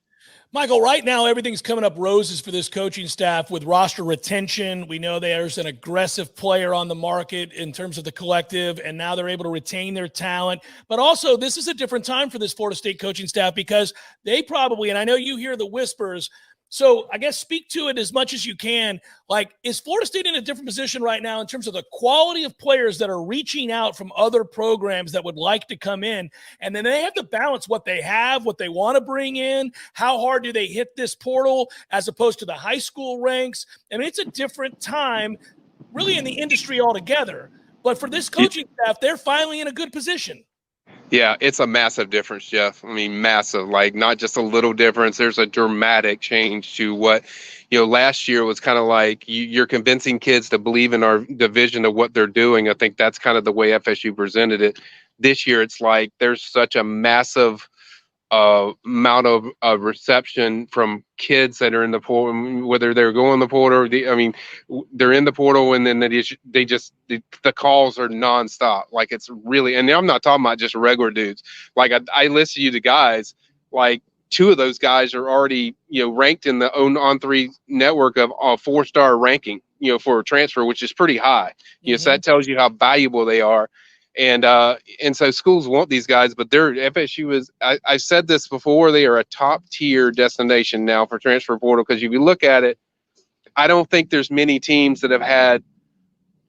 Michael, right now everything's coming up roses for this coaching staff with roster retention. We know there's an aggressive player on the market in terms of the collective, and now they're able to retain their talent. But also, this is a different time for this Florida State coaching staff because they probably, and I know you hear the whispers. So I guess speak to it as much as you can. Like, is Florida State in a different position right now in terms of the quality of players that are reaching out from other programs that would like to come in? And then they have to balance what they have, what they want to bring in. How hard do they hit this portal as opposed to the high school ranks? I mean, it's a different time really in the industry altogether. But for this coaching staff, they're finally in a good position. Yeah, it's a massive difference, Jeff. I mean, massive, like not just a little difference. There's a dramatic change to what, last year was kind of like you're convincing kids to believe in the vision of what they're doing. I think that's kind of the way FSU presented it. This year, it's like there's such a massive amount of reception from kids that are in the portal, whether they're going the portal or they're in the portal, and then the calls are nonstop. Like it's really, and I'm not talking about just regular dudes. Like I listed you the guys, like 2 of those guys are already, ranked in the On3 network of 4-star ranking. for a transfer, which is pretty high. So that tells you how valuable they are. And so schools want these guys, but FSU is, I said this before, they are a top tier destination now for transfer portal. Because if you look at it, I don't think there's many teams that have had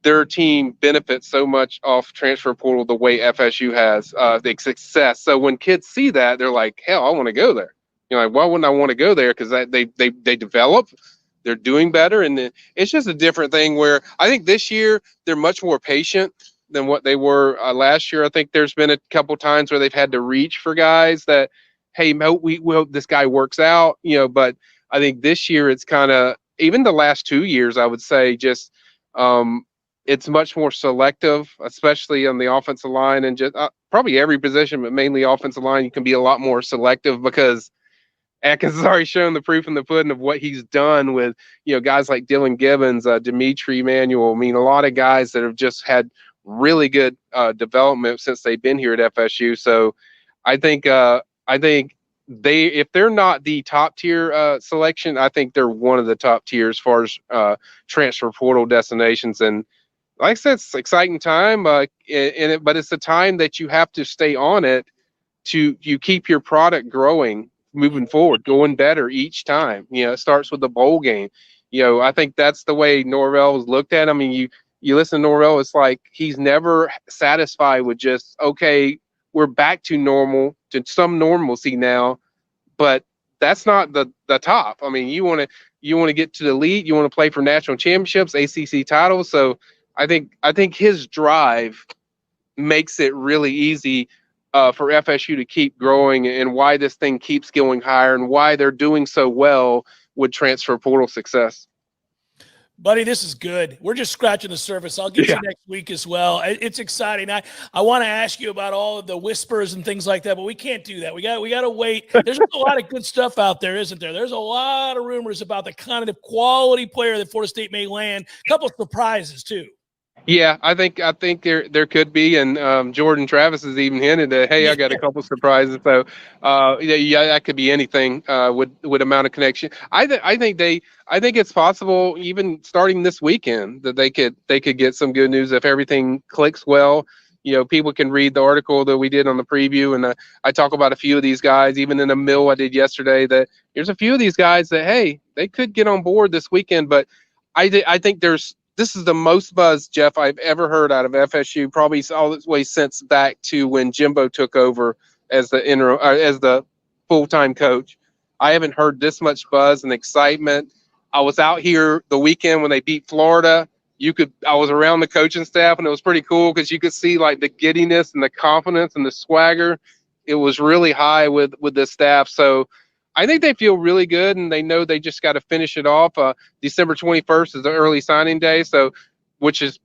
their team benefit so much off transfer portal the way FSU has the success. So when kids see that, they're like, hell, I want to go there. Like, why wouldn't I want to go there? Because they develop, they're doing better. And it's just a different thing where I think this year they're much more patient than what they were last year. I think there's been a couple times where they've had to reach for guys that, hey, we hope this guy works out, but I think this year it's kind of, even the last 2 years, I would say just it's much more selective, especially on the offensive line and just probably every position, but mainly offensive line. You can be a lot more selective because Atkins has already shown the proof in the pudding of what he's done with, guys like Dylan Gibbons, Dimitri Emanuel. I mean, a lot of guys that have just had really good development since they've been here at FSU. So I think if they're not the top tier selection, I think they're one of the top tier as far as transfer portal destinations. And like I said, it's an exciting time, but it's a time that you have to stay on it you keep your product growing, moving forward, going better each time. It starts with the bowl game. I think that's the way Norvell was looked at. I mean, you listen to Norvell, it's like he's never satisfied with just, okay, we're back to normal, to some normalcy now, but that's not the top. I mean, you want to get to the elite, you want to play for national championships, ACC titles. So I think his drive makes it really easy for FSU to keep growing, and why this thing keeps going higher and why they're doing so well with transfer portal success. Buddy, this is good. We're just scratching the surface. I'll get you next week as well. It's exciting. I want to ask you about all of the whispers and things like that, but we can't do that. We got to wait. There's a lot of good stuff out there, isn't there? There's a lot of rumors about the kind of quality player that Florida State may land. A couple of surprises too. Yeah, I think there could be, and Jordan Travis has even hinted that, hey, I got a couple surprises. So that could be anything with amount of connection. I think it's possible, even starting this weekend, that they could get some good news if everything clicks well. People can read the article that we did on the preview, and I talk about a few of these guys, even in a mill I did yesterday, that there's a few of these guys that, hey, they could get on board this weekend. But I think this is the most buzz, Jeff, I've ever heard out of FSU, probably all the way since back to when Jimbo took over as the full-time coach. I haven't heard this much buzz and excitement. I was out here the weekend when they beat Florida. I was around the coaching staff, and it was pretty cool because you could see like the giddiness and the confidence and the swagger. It was really high with the staff. So I think they feel really good, and they know they just got to finish it off. December 21st is the early signing day, so which is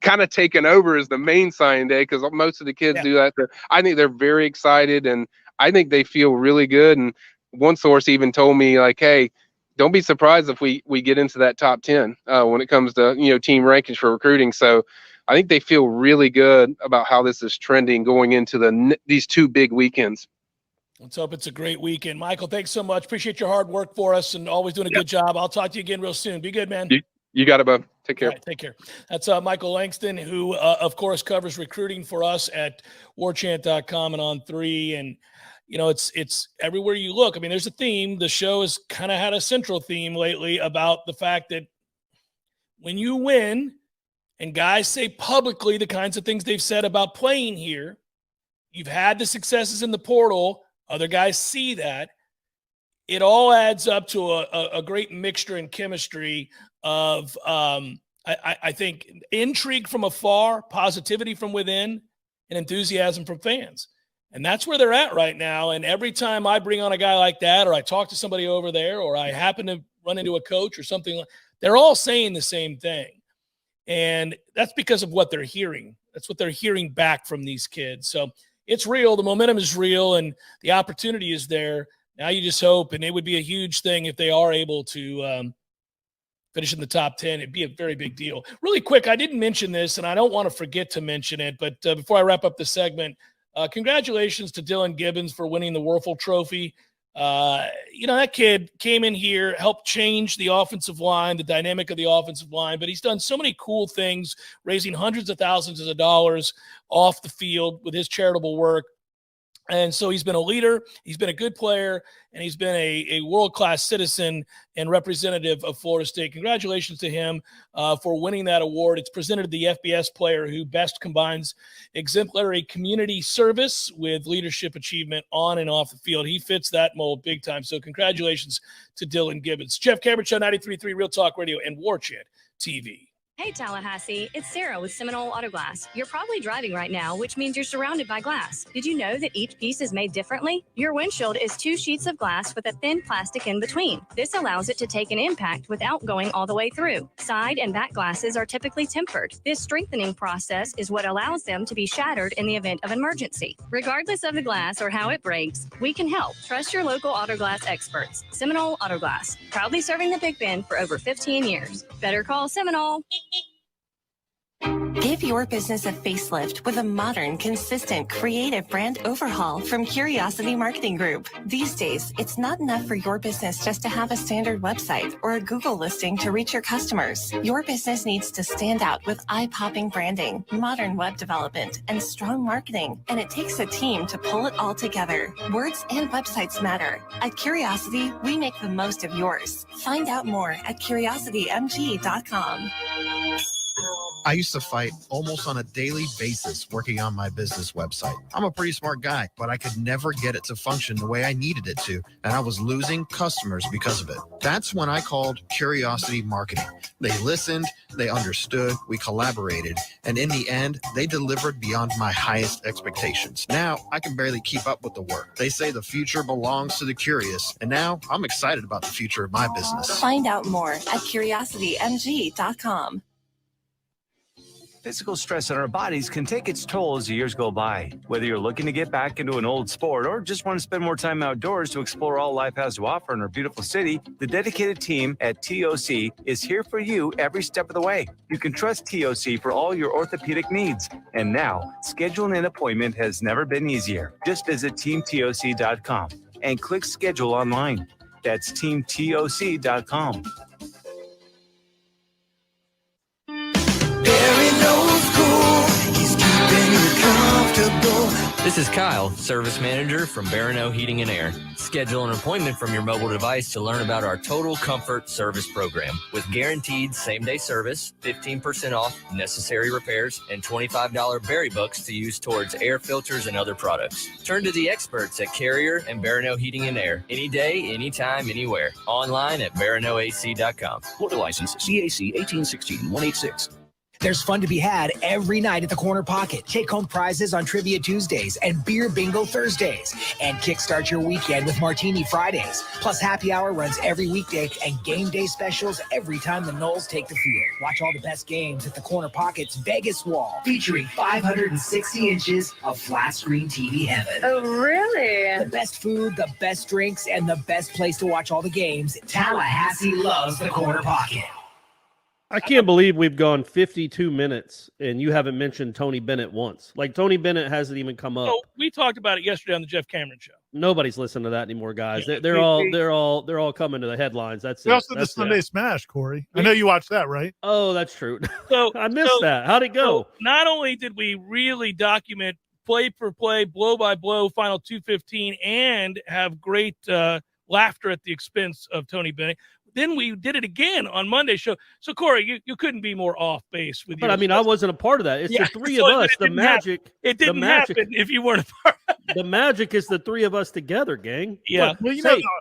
kind of taken over as the main signing day because most of the kids do that. I think they're very excited, and I think they feel really good. And one source even told me, like, hey, don't be surprised if we get into that top 10 when it comes to team rankings for recruiting. So I think they feel really good about how this is trending going into these two big weekends. Let's hope it's a great weekend. Michael, thanks so much. Appreciate your hard work for us and always doing a good job. I'll talk to you again real soon. Be good, man. You got it, bud. Take care. All right, take care. That's Michael Langston, who, of course, covers recruiting for us at warchant.com and on 3. And, it's everywhere you look. I mean, there's a theme. The show has kind of had a central theme lately about the fact that when you win and guys say publicly the kinds of things they've said about playing here, you've had the successes in the portal, other guys see that, it all adds up to a great mixture and chemistry of, I think, intrigue from afar, positivity from within, and enthusiasm from fans. And that's where they're at right now. And every time I bring on a guy like that, or I talk to somebody over there, or I happen to run into a coach or something, they're all saying the same thing. And that's because of what they're hearing. That's what they're hearing back from these kids. So it's real. The momentum is real, and the opportunity is there. Now you just hope, and it would be a huge thing if they are able to finish in the top 10. It'd be a very big deal. Really quick, I didn't mention this, and I don't want to forget to mention it, but before I wrap up the segment, congratulations to Dylan Gibbons for winning the Werfel Trophy. That kid came in here, helped change the offensive line, the dynamic of the offensive line, but he's done so many cool things, raising hundreds of thousands of dollars off the field with his charitable work. And so he's been a leader, he's been a good player, and he's been a world-class citizen and representative of Florida State. Congratulations to him for winning that award. It's presented to the FBS player who best combines exemplary community service with leadership achievement on and off the field. He fits that mold big time. So congratulations to Dylan Gibbons. Jeff Cameron Show, 93.3 Real Talk Radio and Warchant TV. Hey Tallahassee, it's Sarah with Seminole Auto Glass. You're probably driving right now, which means you're surrounded by glass. Did you know that each piece is made differently? Your windshield is 2 sheets of glass with a thin plastic in between. This allows it to take an impact without going all the way through. Side and back glasses are typically tempered. This strengthening process is what allows them to be shattered in the event of emergency. Regardless of the glass or how it breaks, we can help. Trust your local auto glass experts. Seminole Auto Glass, proudly serving the Big Bend for over 15 years. Better call Seminole. Give your business a facelift with a modern, consistent, creative brand overhaul from Curiosity Marketing Group. These days, it's not enough for your business just to have a standard website or a Google listing to reach your customers. Your business needs to stand out with eye-popping branding, modern web development, and strong marketing. And it takes a team to pull it all together. Words and websites matter. At Curiosity, we make the most of yours. Find out more at curiositymg.com. I used to fight almost on a daily basis working on my business website. I'm a pretty smart guy, but I could never get it to function the way I needed it to, and I was losing customers because of it. That's when I called Curiosity Marketing. They listened, they understood, we collaborated, and in the end, they delivered beyond my highest expectations. Now, I can barely keep up with the work. They say the future belongs to the curious, and now I'm excited about the future of my business. Find out more at curiositymg.com. Physical stress on our bodies can take its toll as the years go by. Whether you're looking to get back into an old sport or just want to spend more time outdoors to explore all life has to offer in our beautiful city, the dedicated team at TOC is here for you every step of the way. You can trust TOC for all your orthopedic needs. And now, scheduling an appointment has never been easier. Just visit teamtoc.com and click schedule online. That's teamtoc.com. This is Kyle, service manager from Barano Heating and Air. Schedule an appointment from your mobile device to learn about our Total Comfort Service Program. With guaranteed same-day service, 15% off necessary repairs, and $25 berry books to use towards air filters and other products. Turn to the experts at Carrier and Barano Heating and Air. Any day, anytime, anywhere. Online at baranoac.com. Florida license CAC 1816-186. There's fun to be had every night at the Corner Pocket. Take home prizes on Trivia Tuesdays and Beer Bingo Thursdays. And kickstart your weekend with Martini Fridays. Plus, happy hour runs every weekday and game day specials every time the Noles take the field. Watch all the best games at the Corner Pocket's Vegas Wall, featuring 560 inches of flat screen TV heaven. Oh, really? The best food, the best drinks, and the best place to watch all the games. Tallahassee loves the Corner Pocket. I can't believe we've gone 52 minutes and you haven't mentioned Tony Bennett once. Like, Tony Bennett hasn't even come up. Oh, we talked about it yesterday on the Jeff Cameron Show. Nobody's listening to that anymore, guys. They're all coming to the headlines. That's we it. also did the Sunday Smash, Corey. I know you watched that, right? Oh, that's true. So I missed that. How'd it go? So not only did we really document play for play, blow by blow, final 215, and have great laughter at the expense of Tony Bennett. Then we did it again on Monday's show. So, Corey, you couldn't be more off base with you. But I mean, I wasn't a part of that. It's the three of us. The magic. It didn't happen if you weren't a part of it. The magic is the three of us together, gang. Yeah.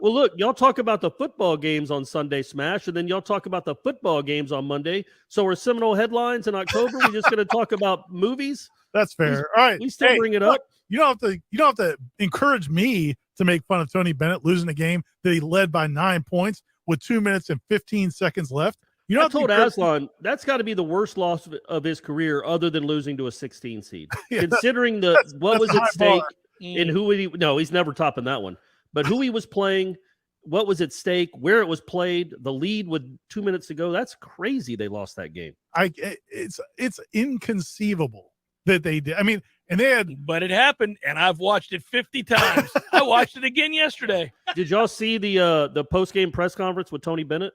Look, y'all talk about the football games on Sunday Smash, and then y'all talk about the football games on Monday. So are Seminole headlines in October? We're just going to talk about movies? That's fair. All right. We still bring it up. You don't have to encourage me to make fun of Tony Bennett losing a game that he led by 9 points with 2 minutes and 15 seconds left. I told Aslan that's got to be the worst loss of his career, other than losing to a 16 seed. Considering what was at stake and who he's never topping that one. But who he was playing, what was at stake, where it was played, the lead with 2 minutes to go. That's crazy. They lost that game. It's inconceivable that they did. I mean, And they had, but it happened, and I've watched it 50 times. I watched it again yesterday. Did y'all see the post-game press conference with Tony Bennett?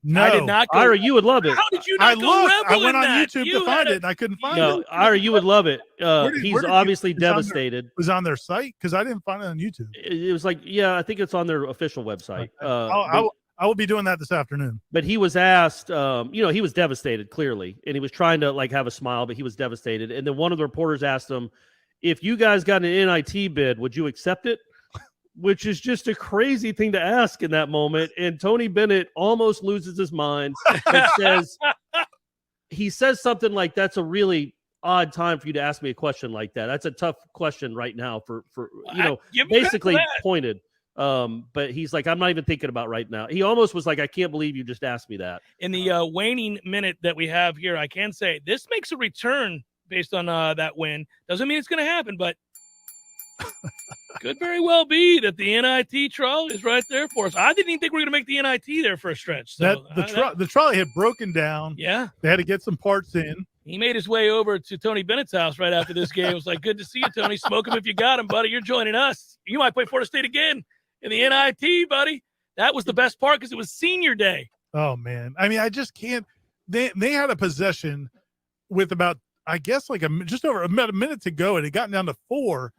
no, I did not go. Ira, you would love it. How did you I not go looked. I rebel went in on that? YouTube You to find had it, and I couldn't find No, it. Ira, you would love it. Where He's did you- obviously it was on their- devastated. It was on their site because I didn't find it on YouTube. It was like, yeah, I think it's on their official website. I will be doing that this afternoon. But he was asked, he was devastated, clearly, and he was trying to like have a smile, but he was devastated. And then one of the reporters asked him, if you guys got an NIT bid, would you accept it? Which is just a crazy thing to ask in that moment. And Tony Bennett almost loses his mind and he says something like, that's a really odd time for you to ask me a question like that. That's a tough question right now for basically pointed. But he's like, I'm not even thinking about right now. He almost was like, I can't believe you just asked me that. In the waning minute that we have here, I can say this makes a return based on that win. Doesn't mean it's going to happen, but could very well be that the NIT trolley is right there for us. I didn't even think we were going to make the NIT there for a stretch. So the trolley had broken down. Yeah. They had to get some parts in. He made his way over to Tony Bennett's house right after this game. It was like, good to see you, Tony. Smoke him if you got him, buddy. You're joining us. You might play Florida State again in the NIT, buddy. That was the best part because it was senior day. Oh, man. I mean, I just can't. They had a possession with about, I guess, like just over a minute to go, and it got down to 4.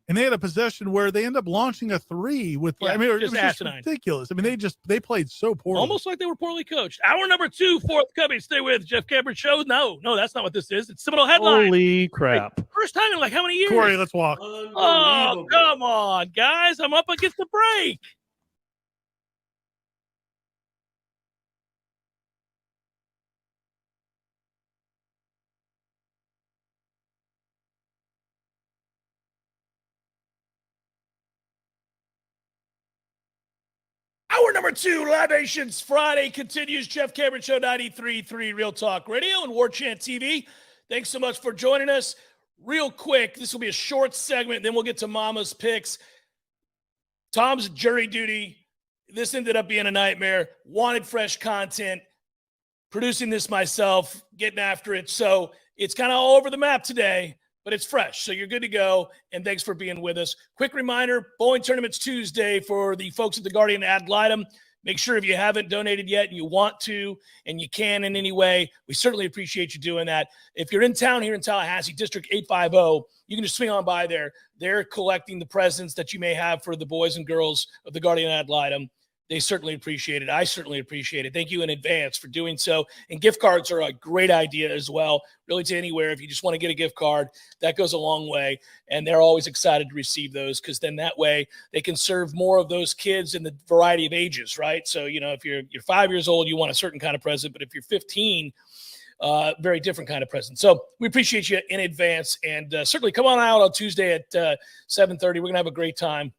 And they had a possession where they end up launching a 3 with, Yeah, I mean, it just was just asinine. ridiculous. I mean, they played so poorly. Almost like they were poorly coached. Hour number 2, forthcoming. Stay with Jeff Cameron Show. No, that's not what this is. It's Seminole Headline. Holy crap. Wait, first time in like how many years? Corey, let's walk. Oh, come on, guys. I'm up against the break. Hour number 2, Libations Friday continues. Jeff Cameron Show, 93.3 Real Talk Radio and Warchant TV. Thanks so much for joining us. Real quick, this will be a short segment, then we'll get to Mama's Picks. Tom's jury duty. This ended up being a nightmare. Wanted fresh content. Producing this myself, getting after it. So it's kind of all over the map today, but it's fresh. So you're good to go. And thanks for being with us. Quick reminder, bowling tournament's Tuesday for the folks at the Guardian ad litem. Make sure if you haven't donated yet and you want to and you can in any way, we certainly appreciate you doing that. If you're in town here in Tallahassee, District 850, you can just swing on by there. They're collecting the presents that you may have for the boys and girls of the Guardian ad litem. They certainly appreciate it. I certainly appreciate it. Thank you in advance for doing so. And gift cards are a great idea as well, really to anywhere. If you just want to get a gift card, that goes a long way. And they're always excited to receive those because then that way they can serve more of those kids in the variety of ages, right? So, if you're 5 years old, you want a certain kind of present. But if you're 15, very different kind of present. So we appreciate you in advance. And certainly come on out on Tuesday at 7:30. We're going to have a great time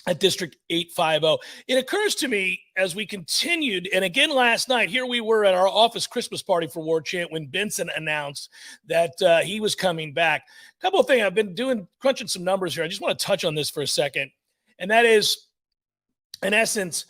at District 850. It occurs to me as we continued, and again last night, here we were at our office Christmas party for Warchant when Benson announced that he was coming back. A couple of things I've been crunching some numbers here. I just want to touch on this for a second, and that is, in essence,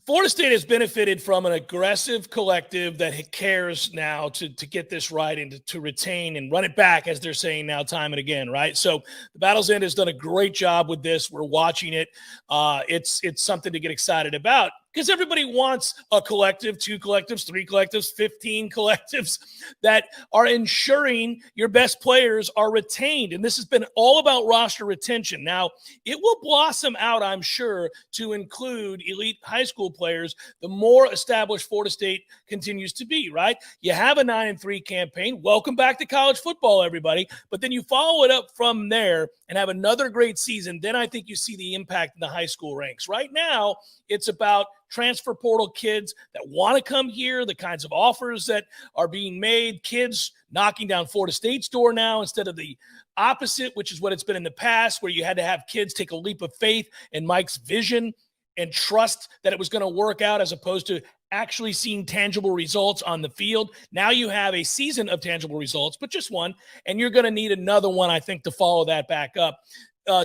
Florida State has benefited from an aggressive collective that cares now to get this right and to retain and run it back, as they're saying now time and again, right? So the Battle's End has done a great job with this. We're watching it. It's something to get excited about because everybody wants a collective, 2 collectives, 3 collectives, 15 collectives that are ensuring your best players are retained. And this has been all about roster retention. Now, it will blossom out, I'm sure, to include elite high school players the more established Florida State continues to be, right? You have a 9-3 campaign. Welcome back to college football, everybody. But then you follow it up from there and have another great season. Then I think you see the impact in the high school ranks. Right now, it's about transfer portal kids that want to come here, the kinds of offers that are being made, kids knocking down Florida State's door now instead of the opposite, which is what it's been in the past, where you had to have kids take a leap of faith in Mike's vision and trust that it was going to work out as opposed to actually seeing tangible results on the field. Now you have a season of tangible results, but just one, and you're going to need another one, I think, to follow that back up.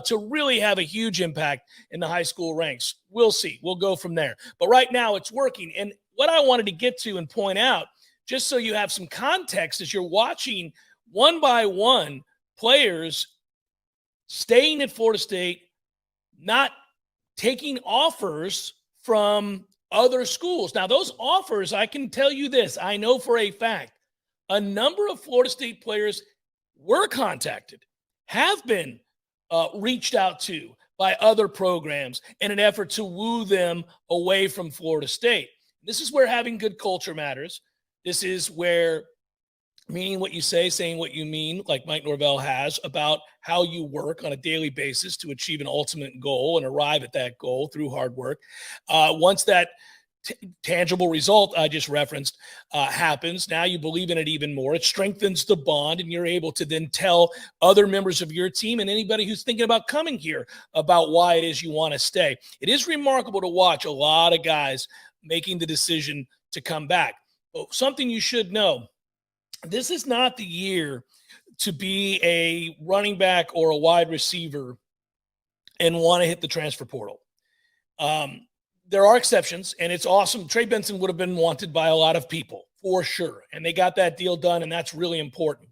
To really have a huge impact in the high school ranks. We'll see. We'll go from there. But right now it's working. And what I wanted to get to and point out, just so you have some context as you're watching one by one players staying at Florida State, not taking offers from other schools. Now, those offers, I can tell you this, I know for a fact, a number of Florida State players were contacted, have been reached out to by other programs in an effort to woo them away from Florida State. This is where having good culture matters. This is where meaning what you say, saying what you mean, like Mike Norvell has, about how you work on a daily basis to achieve an ultimate goal and arrive at that goal through hard work. Once that tangible result I just referenced happens, now you believe in it even more. It strengthens the bond, and you're able to then tell other members of your team and anybody who's thinking about coming here about why it is you want to stay. It is remarkable to watch a lot of guys making the decision to come back. But something you should know, this is not the year to be a running back or a wide receiver and want to hit the transfer portal. There are exceptions, and it's awesome. Trey Benson would have been wanted by a lot of people, for sure, and they got that deal done, and that's really important.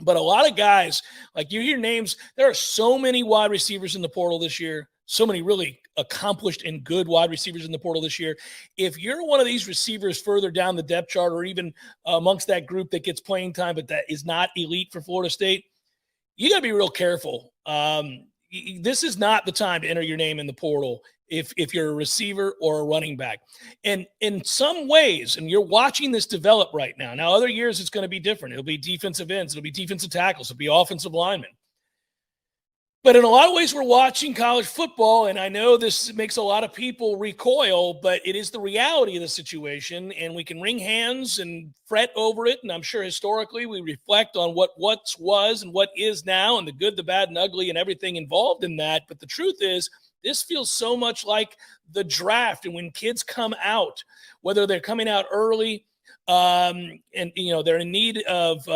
But a lot of guys, like you hear names, there are so many wide receivers in the portal this year, so many really accomplished and good wide receivers in the portal this year. If you're one of these receivers further down the depth chart or even amongst that group that gets playing time but that is not elite for Florida State, you got to be real careful. This is not the time to enter your name in the portal if you're a receiver or a running back. And in some ways, and you're watching this develop right now. Now, other years it's going to be different. It'll be defensive ends. It'll be defensive tackles. It'll be offensive linemen. But in a lot of ways, we're watching college football, and I know this makes a lot of people recoil, but it is the reality of the situation, and we can wring hands and fret over it, and I'm sure historically we reflect on what once was and what is now and the good, the bad, and ugly and everything involved in that. But the truth is, this feels so much like the draft, and when kids come out, whether they're coming out early and they're in need of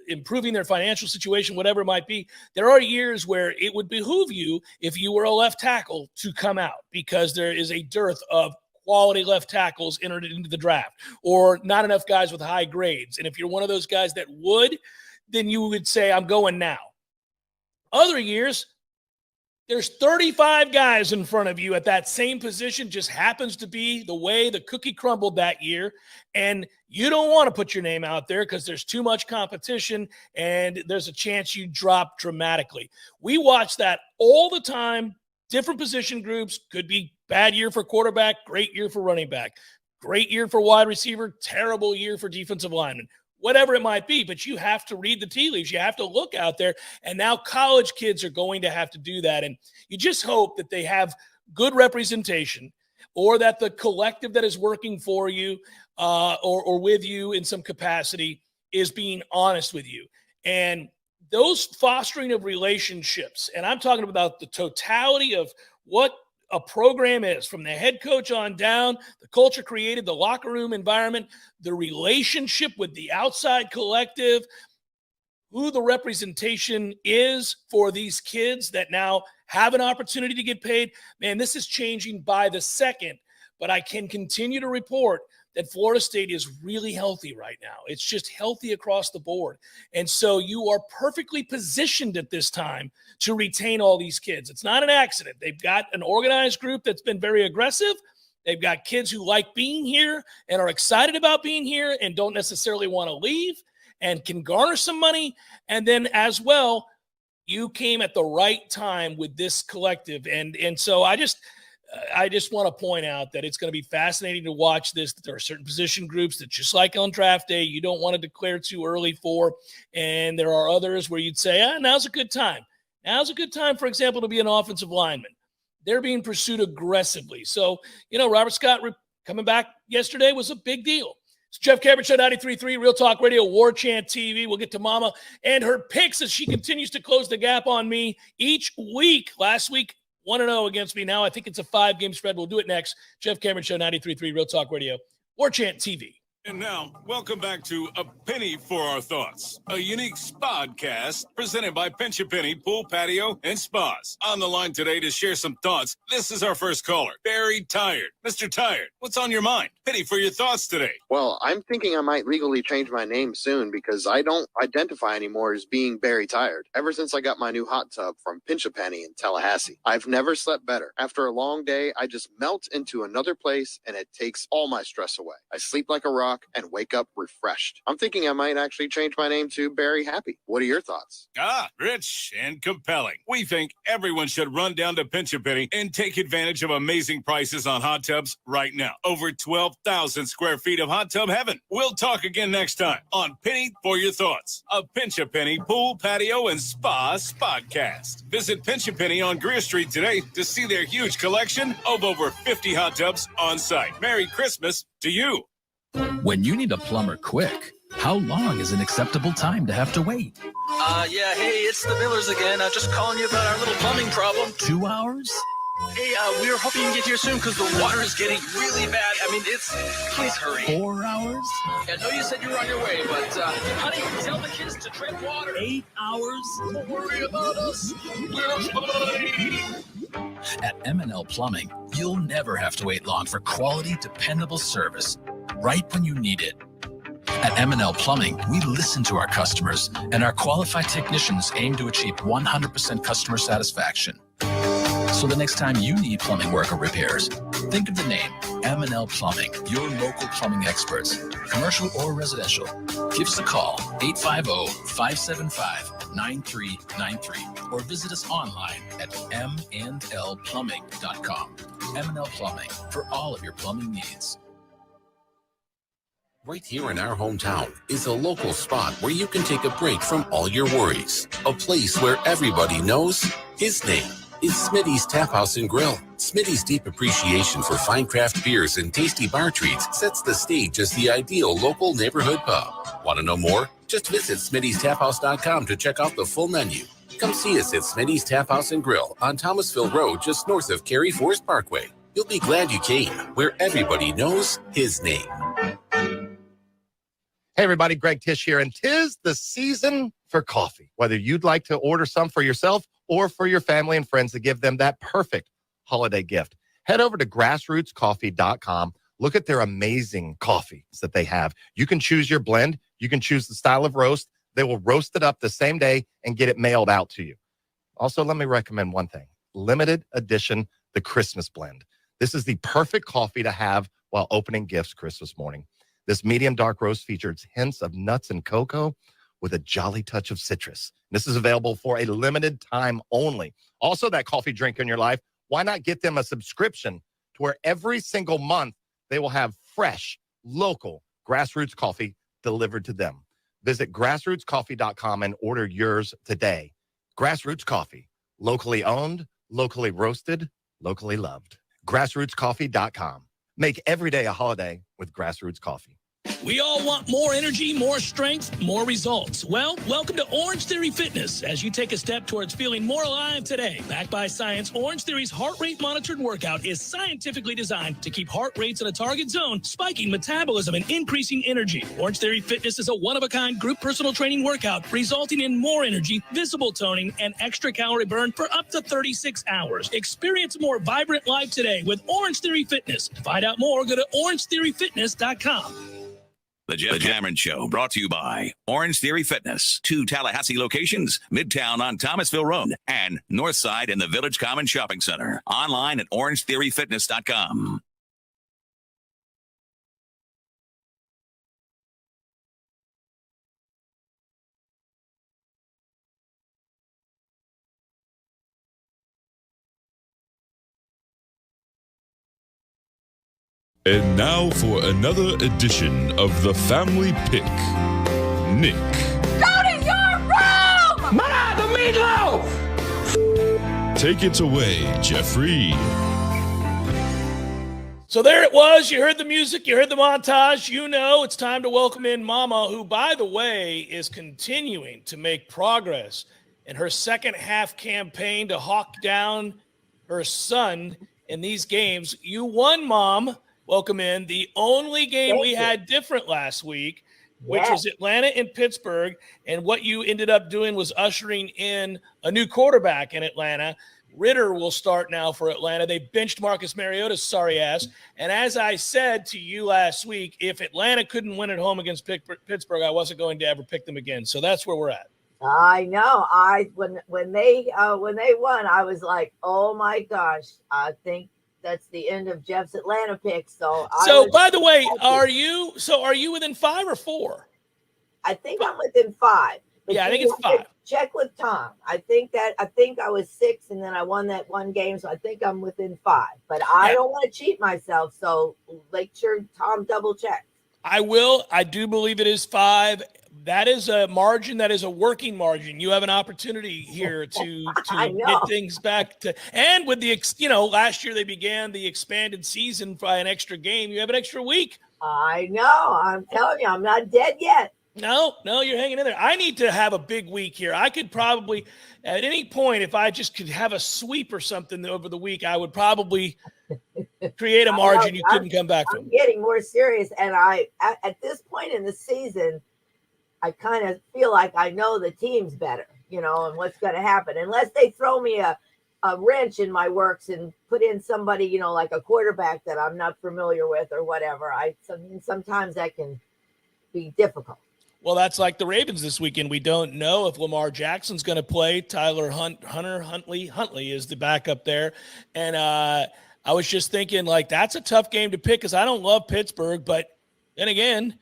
improving their financial situation, whatever it might be, there are years where it would behoove you, if you were a left tackle, to come out because there is a dearth of quality left tackles entered into the draft or not enough guys with high grades. And if you're one of those guys that would, then you would say, I'm going now. Other years, there's 35 guys in front of you at that same position, just happens to be the way the cookie crumbled that year. And you don't want to put your name out there because there's too much competition and there's a chance you drop dramatically. We watch that all the time. Different position groups. Could be bad year for quarterback, great year for running back, great year for wide receiver, terrible year for defensive lineman. Whatever it might be, but you have to read the tea leaves. You have to look out there, and now college kids are going to have to do that, and you just hope that they have good representation or that the collective that is working for you or with you in some capacity is being honest with you. And those fostering of relationships, and I'm talking about the totality of what a program is, from the head coach on down, the culture created, the locker room environment, the relationship with the outside collective, who the representation is for these kids that now have an opportunity to get paid. Man, this is changing by the second, but I can continue to report that Florida State is really healthy right now. It's just healthy across the board. And so you are perfectly positioned at this time to retain all these kids. It's not an accident. They've got an organized group that's been very aggressive. They've got kids who like being here and are excited about being here and don't necessarily want to leave and can garner some money. And then as well, you came at the right time with this collective. And so I just want to point out that it's going to be fascinating to watch this. That there are certain position groups that, just like on draft day, you don't want to declare too early for. And there are others where you'd say, now's a good time. Now's a good time, for example, to be an offensive lineman. They're being pursued aggressively. So, Robert Scott coming back yesterday was a big deal. It's Jeff Cameron Show, 93.3 Real Talk Radio, Warchant TV. We'll get to Mama and her picks as she continues to close the gap on me each week. Last week, 1-0 against me. Now I think it's a 5-game spread. We'll do it next. Jeff Cameron Show, 93.3 Real Talk Radio, Warchant TV. And now, welcome back to A Penny for Our Thoughts, a unique spodcast presented by Pinch a Penny Pool, Patio, and Spas. On the line today to share some thoughts, this is our first caller, Barry Tired. Mr. Tired, what's on your mind? Penny for your thoughts today. Well, I'm thinking I might legally change my name soon because I don't identify anymore as being Barry Tired. Ever since I got my new hot tub from Pinch a Penny in Tallahassee, I've never slept better. After a long day, I just melt into another place and it takes all my stress away. I sleep like a rock and wake up refreshed. I'm thinking I might actually change my name to Barry Happy. What are your thoughts? Rich and compelling. We think everyone should run down to Pinch a Penny and take advantage of amazing prices on hot tubs right now. Over 12,000 square feet of hot tub heaven. We'll talk again next time on Penny for Your Thoughts, a Pinch a Penny Pool, Patio, and Spa podcast. Visit Pinch a Penny on Greer Street today to see their huge collection of over 50 hot tubs on site. Merry Christmas to you. When you need a plumber quick, how long is an acceptable time to have to wait? Yeah, hey, it's the Millers again. Just calling you about our little plumbing problem. 2 hours? Hey, we were hoping you can get here soon because the water is getting really bad. I mean, please hurry. 4 hours? I know you said you were on your way, but, honey, tell the kids to tread water. 8 hours? Don't worry about us. We're fine. At M&L Plumbing, you'll never have to wait long for quality, dependable service right when you need it. At M&L Plumbing, we listen to our customers, and our qualified technicians aim to achieve 100% customer satisfaction. So the next time you need plumbing work or repairs, think of the name M&L Plumbing, your local plumbing experts, commercial or residential. Give us a call, 850-575-9393, or visit us online at mndlplumbing.com. M&L Plumbing, for all of your plumbing needs. Right here in our hometown is a local spot where you can take a break from all your worries. A place where everybody knows his name is Smitty's Tap House and Grill. Smitty's deep appreciation for fine craft beers and tasty bar treats sets the stage as the ideal local neighborhood pub. Want to know more? Just visit Smitty'sTapHouse.com to check out the full menu. Come see us at Smitty's Tap House and Grill on Thomasville Road, just north of Cary Forest Parkway. You'll be glad you came, where everybody knows his name. Hey, everybody, Greg Tish here, and 'tis the season for coffee. Whether you'd like to order some for yourself or for your family and friends to give them that perfect holiday gift, head over to grassrootscoffee.com. Look at their amazing coffees that they have. You can choose your blend. You can choose the style of roast. They will roast it up the same day and get it mailed out to you. Also, let me recommend one thing. Limited edition, the Christmas blend. This is the perfect coffee to have while opening gifts Christmas morning. This medium dark roast features hints of nuts and cocoa with a jolly touch of citrus. This is available for a limited time only. Also, that coffee drink in your life, why not get them a subscription to where every single month they will have fresh, local grassroots coffee delivered to them. Visit grassrootscoffee.com and order yours today. Grassroots Coffee, locally owned, locally roasted, locally loved. Grassrootscoffee.com. Make every day a holiday with Grassroots Coffee. We all want more energy, more strength, more results. Well, welcome to Orange Theory Fitness as you take a step towards feeling more alive today. Backed by science, Orange Theory's heart rate monitored workout is scientifically designed to keep heart rates in a target zone, spiking metabolism and increasing energy. Orange Theory Fitness is a one-of-a-kind group personal training workout resulting in more energy, visible toning, and extra calorie burn for up to 36 hours. Experience a more vibrant life today with Orange Theory Fitness. To find out more, go to orangetheoryfitness.com. The Jeff Cameron Show, brought to you by Orange Theory Fitness. 2 Tallahassee locations, Midtown on Thomasville Road and Northside in the Village Common Shopping Center. Online at orangetheoryfitness.com. And now for another edition of the Family Pick. Nick. Go to your room! Ma, the meatloaf! Take it away, Jeffrey. So there it was. You heard the music. You heard the montage. You know it's time to welcome in Mama, who, by the way, is continuing to make progress in her second half campaign to hawk down her son in these games. You won, Mom. welcome in. The only game we had different last week, which was Atlanta and Pittsburgh, and what you ended up doing was ushering in a new quarterback in Atlanta. Ritter will start now for Atlanta. They benched Marcus Mariota's sorry ass. And as I said to you last week, if Atlanta couldn't win at home against Pittsburgh, I wasn't going to ever pick them again. So that's where we're at. I know. When they won, I was like, oh my gosh, I think that's the end of Jeff's Atlanta pick. By the way, are you within 5 or 4? I think I'm within 5. But yeah, I think it's 5. Check with Tom. I think I was 6 and then I won that one game. So I think I'm within 5, but I don't want to cheat myself. So make sure Tom double check. I will. I do believe it is 5. That is a margin. That is a working margin. You have an opportunity here to get things back to, and with the, last year they began the expanded season by an extra game. You have an extra week. I know. I'm telling you, I'm not dead yet. No, you're hanging in there. I need to have a big week here. I could probably, at any point, if I just could have a sweep or something over the week, I would probably create a margin you couldn't come back from. I'm getting more serious, and at this point in the season, I kind of feel like I know the teams better, and what's going to happen. Unless they throw me a wrench in my works and put in somebody, like a quarterback that I'm not familiar with or whatever. Sometimes that can be difficult. Well, that's like the Ravens this weekend. We don't know if Lamar Jackson's going to play. Huntley is the backup there. And I was just thinking, that's a tough game to pick because I don't love Pittsburgh. But then again,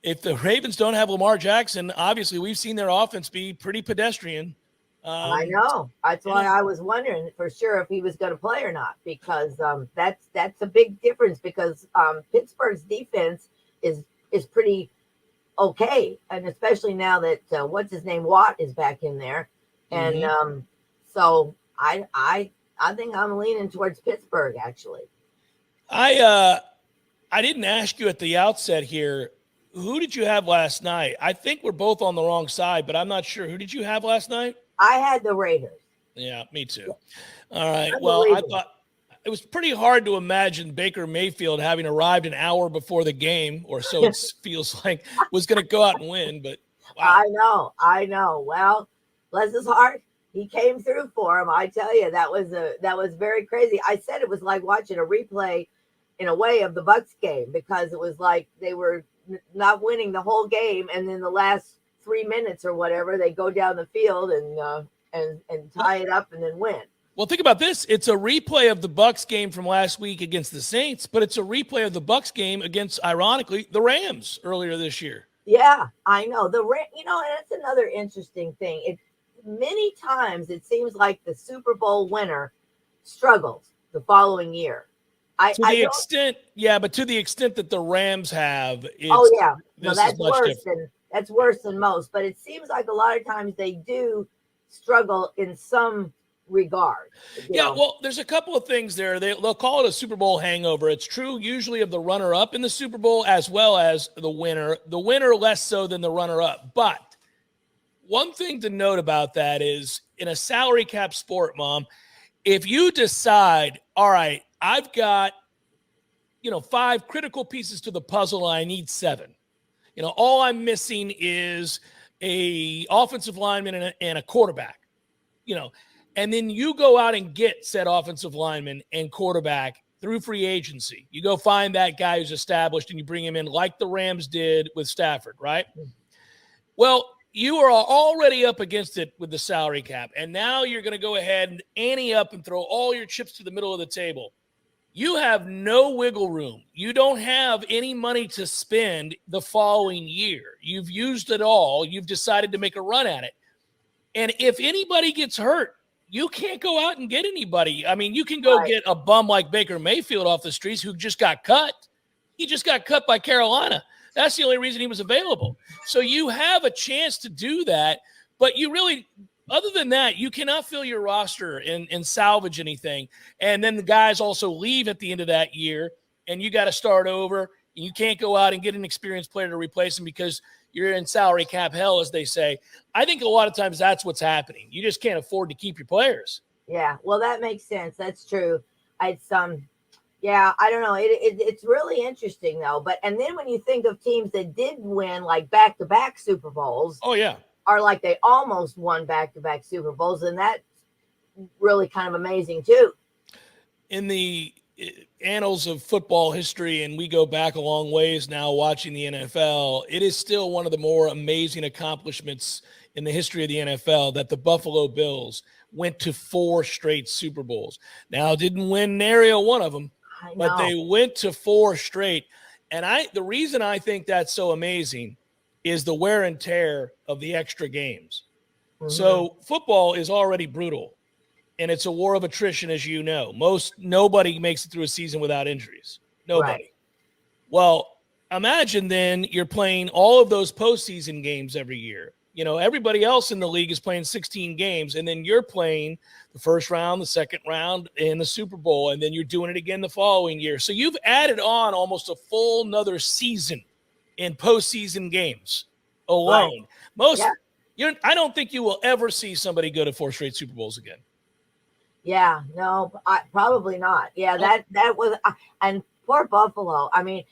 if the Ravens don't have Lamar Jackson, obviously we've seen their offense be pretty pedestrian. I know. That's why I was wondering for sure if he was going to play or not, because that's a big difference because Pittsburgh's defense is pretty okay, and especially now that what's his name Watt is back in there, and so I think I'm leaning towards Pittsburgh actually. I didn't ask you at the outset here, who did you have last night? I think we're both on the wrong side, but I'm not sure. Who did you have last night? I had the Raiders. Yeah, me too. All right. Well, I thought it was pretty hard to imagine Baker Mayfield having arrived an hour before the game, or so it feels like, was going to go out and win. But wow. I know. Well, bless his heart, he came through for him. I tell you, that was very crazy. I said it was like watching a replay, in a way, of the Bucs game because it was like they were not winning the whole game, and then the last 3 minutes or whatever, they go down the field and tie it up and then win. Well, think about this. It's a replay of the Bucs game from last week against the Saints, but it's a replay of the Bucs game against, ironically, the Rams earlier this year. Yeah, I know. And that's another interesting thing. Many times it seems like the Super Bowl winner struggles the following year. To the extent that the Rams have, that's worse than most. But it seems like a lot of times they do struggle in some regard. Well, there's a couple of things there. They'll call it a Super Bowl hangover. It's true usually of the runner-up in the Super Bowl as well as the winner. The winner less so than the runner-up. But one thing to note about that is in a salary cap sport, Mom, if you decide, all right, I've got 5 critical pieces to the puzzle and I need 7. All I'm missing is a offensive lineman and a quarterback. And then you go out and get said offensive lineman and quarterback through free agency. You go find that guy who's established and you bring him in like the Rams did with Stafford, right? Well, you are already up against it with the salary cap, and now you're going to go ahead and ante up and throw all your chips to the middle of the table. You have no wiggle room. You don't have any money to spend the following year. You've used it all. You've decided to make a run at it. And if anybody gets hurt, you can't go out and get anybody. I mean, you can go get a bum like Baker Mayfield off the streets who just got cut. He just got cut by Carolina. That's the only reason he was available. So you have a chance to do that, but you really, other than that, you cannot fill your roster and salvage anything. And then the guys also leave at the end of that year, and you got to start over. And you can't go out and get an experienced player to replace him because you're in salary cap hell, as they say. I think a lot of times that's what's happening. You just can't afford to keep your players. Yeah, well, that makes sense. That's true. It's Yeah, I don't know. It's really interesting though. But and then when you think of teams that did win like back-to-back Super Bowls, Oh yeah, are like they almost won back-to-back Super Bowls, and that's really kind of amazing too. in the annals of football history, and we go back a long ways now watching the NFL, it is still one of the more amazing accomplishments in the history of the NFL that the Buffalo Bills went to 4 straight Super Bowls. Now, didn't win nary a one of them, but they went to 4 straight. And the reason I think that's so amazing is the wear and tear of the extra games. Mm-hmm. So football is already brutal. And it's a war of attrition, as you know. Nobody makes it through a season without injuries. Nobody. Right. Well, imagine then you're playing all of those postseason games every year. You know, everybody else in the league is playing 16 games, and then you're playing the first round, the second round, and the Super Bowl, and then you're doing it again the following year. So you've added on almost a full another season in postseason games alone. Right. I don't think you will ever see somebody go to 4 straight Super Bowls again. Yeah, no, probably not. Yeah, that was, and poor Buffalo. I mean,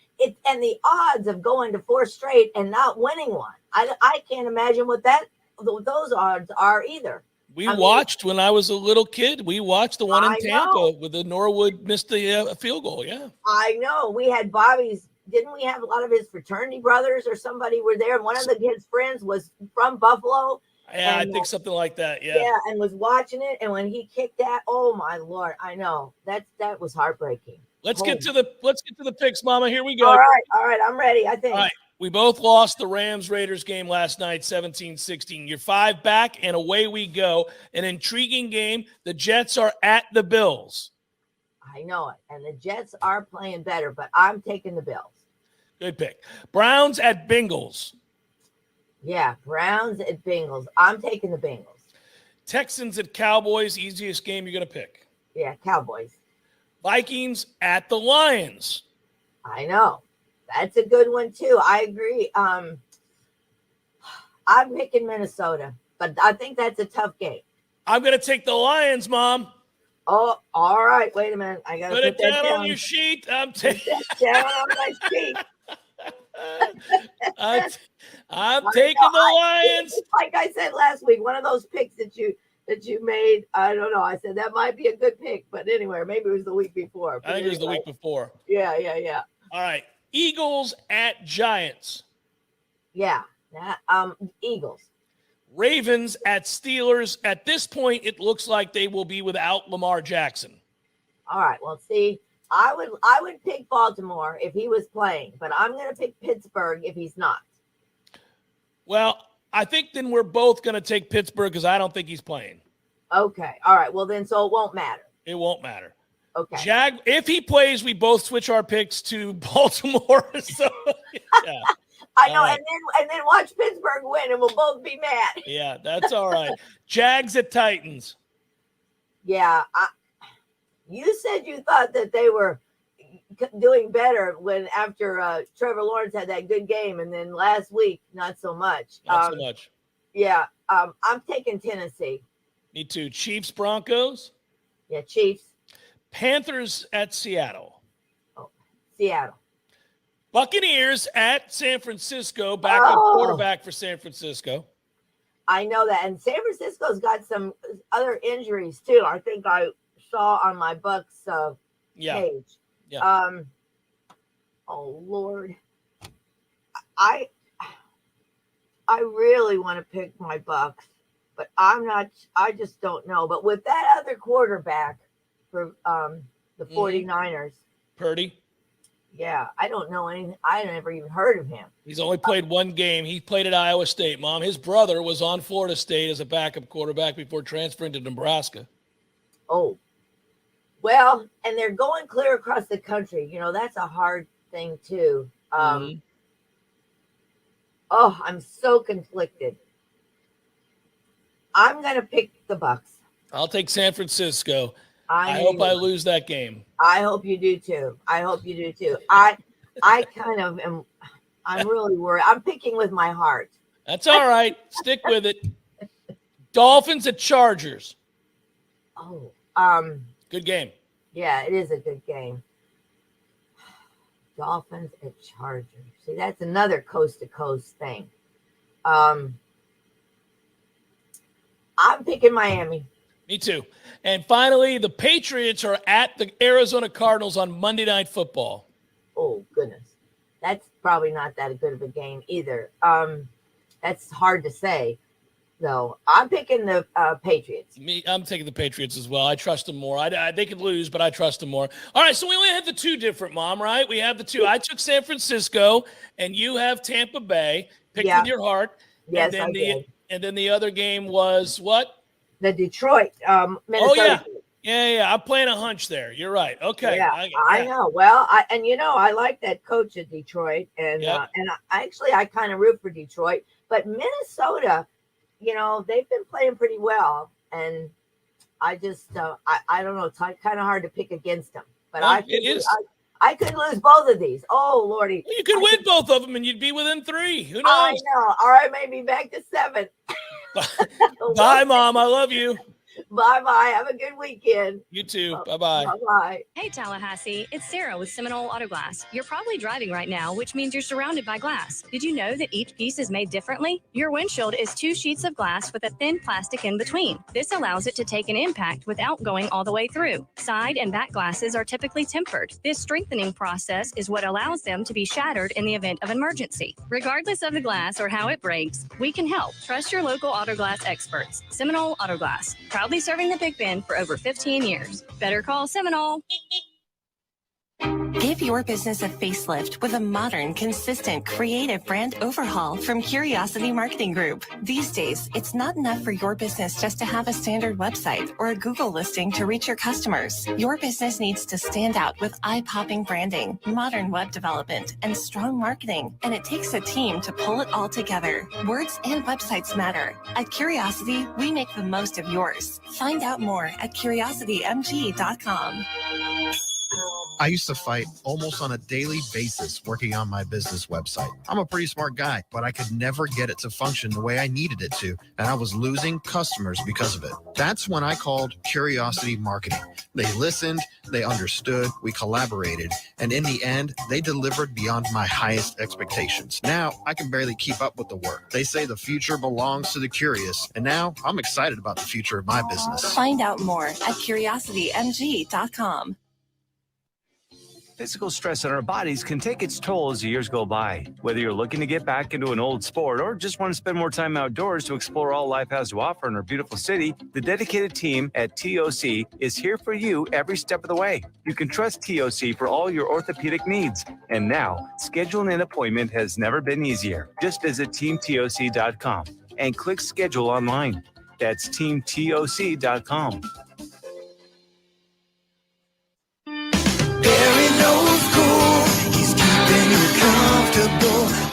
and the odds of going to 4 straight and not winning one. I can't imagine what those odds are either. We watched when I was a little kid. We watched the one in Tampa with the Norwood missed the field goal. Yeah, I know. We had Bobby's. Didn't we have a lot of his fraternity brothers or somebody were there? And one of his friends was from Buffalo. Yeah, and, I think something like that. Yeah. Yeah, and was watching it, and when he kicked that, oh my Lord, I know that was heartbreaking. Let's get to the picks, Mama. Here we go. All right, I'm ready. I think. All right, we both lost the Rams-Raiders game last night, 17-16. You're 5 back, and away we go. An intriguing game. The Jets are at the Bills. I know it, and the Jets are playing better, but I'm taking the Bills. Good pick. Browns at Bengals. Yeah, Browns at Bengals. I'm taking the Bengals. Texans at Cowboys. Easiest game you're going to pick. Yeah, Cowboys. Vikings at the Lions. I know. That's a good one, too. I agree. I'm picking Minnesota, but I think that's a tough game. I'm going to take the Lions, Mom. Oh, all right. Wait a minute. I got to put it down on your sheet. I'm taking down on my sheet. I'm taking the Lions. Like I said last week, one of those picks that you made. I don't know. I said that might be a good pick, but anyway, maybe it was the week before. I think it was the week before. Yeah. All right, Eagles at Giants. Yeah, Eagles. Ravens at Steelers. At this point, it looks like they will be without Lamar Jackson. All right. Well, see. I would pick Baltimore if he was playing, but I'm going to pick Pittsburgh if he's not. Well, I think then we're both going to take Pittsburgh because I don't think he's playing. Okay. All right. Well, then, so it won't matter. It won't matter. Okay. If he plays, we both switch our picks to Baltimore. So, yeah. I know, right. and then watch Pittsburgh win, and we'll both be mad. Yeah, that's all right. Jags at Titans. Yeah, you said you thought that they were doing better after Trevor Lawrence had that good game, and then last week not so much. Not so much. Yeah, I'm taking Tennessee. Me too. Chiefs Broncos. Yeah, Chiefs. Panthers at Seattle. Oh, Seattle. Buccaneers at San Francisco. Backup quarterback for San Francisco. I know that, and San Francisco's got some other injuries too. I think I saw on my Bucks page. Yeah. Oh Lord, I really want to pick my Bucks, but I'm not. I just don't know. But with that other quarterback for the 49ers, Purdy. Yeah, I don't know anything. I never even heard of him. He's only played one game. He played at Iowa State, Mom. His brother was on Florida State as a backup quarterback before transferring to Nebraska. Oh. Well, and they're going clear across the country. You know, that's a hard thing, too. Oh, I'm so conflicted. I'm going to pick the Bucks. I'll take San Francisco. I hope I lose that game. I hope you do, too. I kind of am. I'm really worried. I'm picking with my heart. That's all right. Stick with it. Dolphins at Chargers. Oh, good game. Yeah, it is a good game. Dolphins at Chargers. See, that's another coast-to-coast thing. I'm picking Miami. Me too. And finally, the Patriots are at the Arizona Cardinals on Monday Night Football. Oh, goodness. That's probably not that good of a game either. That's hard to say, though. I'm picking the Patriots. I'm taking the Patriots as well. I trust them more. They could lose, but I trust them more. All right, so we only had the two different, Mom, right? We have the two. I took San Francisco, and you have Tampa Bay. Pick with your heart. Yes, and then I did. And then the other game was what? The Detroit, Minnesota. Oh, yeah. Yeah. I'm playing a hunch there. You're right. Okay. Yeah, I know. Well, I like that coach at Detroit, and I kind of root for Detroit, but Minnesota, they've been playing pretty well, and I just I don't know. It's kind of hard to pick against them, but I could lose both of these. Oh, Lordy. Well, you could win both of them, and you'd be within 3. Who knows? I know. All right, maybe back to 7. Bye, Mom. I love you. Bye-bye. Have a good weekend. You too. Bye-bye. Bye-bye. Hey, Tallahassee, it's Sarah with Seminole Auto Glass. You're probably driving right now, which means you're surrounded by glass. Did you know that each piece is made differently? Your windshield is 2 sheets of glass with a thin plastic in between. This allows it to take an impact without going all the way through. Side and back glasses are typically tempered. This strengthening process is what allows them to be shattered in the event of an emergency. Regardless of the glass or how it breaks, we can help. Trust your local auto glass experts. Seminole Auto Glass, proudly serving the Big Bend for over 15 years. Better call Seminole. Give your business a facelift with a modern, consistent, creative brand overhaul from Curiosity Marketing Group. These days, it's not enough for your business just to have a standard website or a Google listing to reach your customers. Your business needs to stand out with eye-popping branding, modern web development, and strong marketing. And it takes a team to pull it all together. Words and websites matter. At Curiosity, we make the most of yours. Find out more at curiositymg.com. I used to fight almost on a daily basis working on my business website. I'm a pretty smart guy, but I could never get it to function the way I needed it to, and I was losing customers because of it. That's when I called Curiosity Marketing. They listened, they understood, we collaborated, and in the end, they delivered beyond my highest expectations. Now, I can barely keep up with the work. They say the future belongs to the curious, and now I'm excited about the future of my business. Find out more at curiositymg.com. Physical stress on our bodies can take its toll as the years go by. Whether you're looking to get back into an old sport or just want to spend more time outdoors to explore all life has to offer in our beautiful city, the dedicated team at TOC is here for you every step of the way. You can trust TOC for all your orthopedic needs. And now, scheduling an appointment has never been easier. Just visit teamtoc.com and click schedule online. That's teamtoc.com.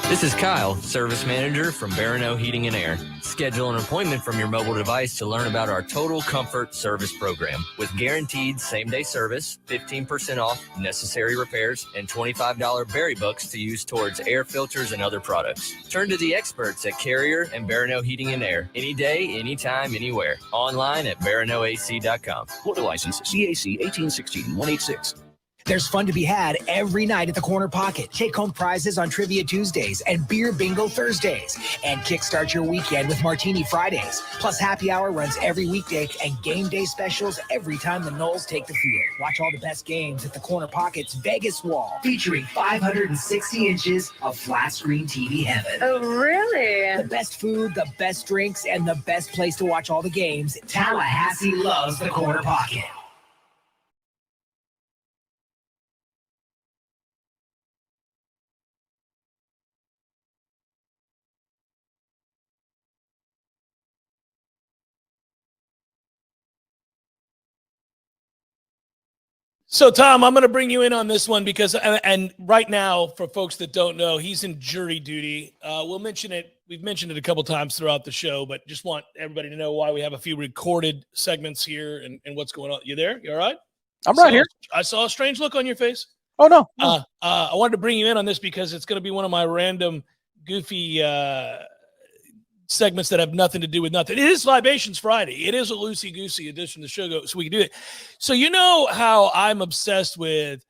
This is Kyle, Service Manager from Barano Heating and Air. Schedule an appointment from your mobile device to learn about our Total Comfort Service Program. With guaranteed same-day service, 15% off necessary repairs, and $25 berry bucks to use towards air filters and other products. Turn to the experts at Carrier and Barano Heating and Air. Any day, anytime, anywhere. Online at baranoac.com. Florida license CAC 1816-186. There's fun to be had every night at the Corner Pocket. Take home prizes on Trivia Tuesdays and Beer Bingo Thursdays. And kickstart your weekend with Martini Fridays. Plus, happy hour runs every weekday and game day specials every time the Noles take the field. Watch all the best games at the Corner Pocket's Vegas Wall, featuring 560 inches of flat screen TV heaven. Oh, really? The best food, the best drinks, and the best place to watch all the games. Tallahassee loves the Corner Pocket. So, Tom, I'm going to bring you in on this one because, and right now, for folks that don't know, he's in jury duty. We'll mention it. We've mentioned it a couple times throughout the show, but just want everybody to know why we have a few recorded segments here and what's going on. You there? You all right? I'm right here. I saw a strange look on your face. Oh, no. I wanted to bring you in on this because it's going to be one of my random, goofy segments that have nothing to do with nothing. It is Libations Friday. It is a loosey-goosey edition of the show, so we can do it. So you know how I'm obsessed with,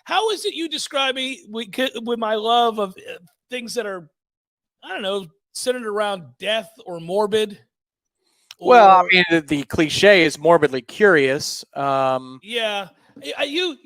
How is it you describe me with my love of things that are, I don't know, centered around death or morbid? Well, I mean, the cliche is morbidly curious. Yeah, you're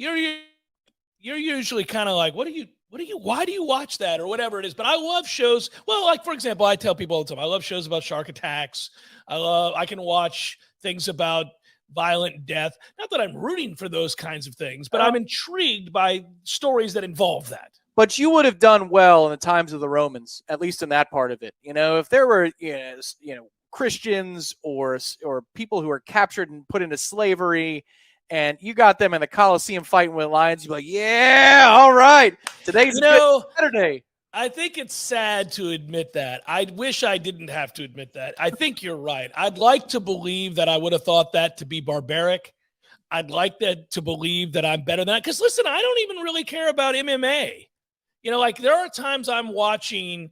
usually kind of like, why do you watch that or whatever it is? But I love shows. Well, like for example, I tell people all the time, I love shows about shark attacks. I can watch things about violent death. Not that I'm rooting for those kinds of things, but I'm intrigued by stories that involve that. But you would have done well in the times of the Romans, at least in that part of it. If there were, Christians or people who are captured and put into slavery, and you got them in the Colosseum fighting with lions, you'd be like, yeah, all right, today's a good Saturday. I think it's sad to admit that. I wish I didn't have to admit that. I think you're right. I'd like to believe that I would have thought that to be barbaric. I'd like that to believe that I'm better than that. Because listen, I don't even really care about MMA. There are times I'm watching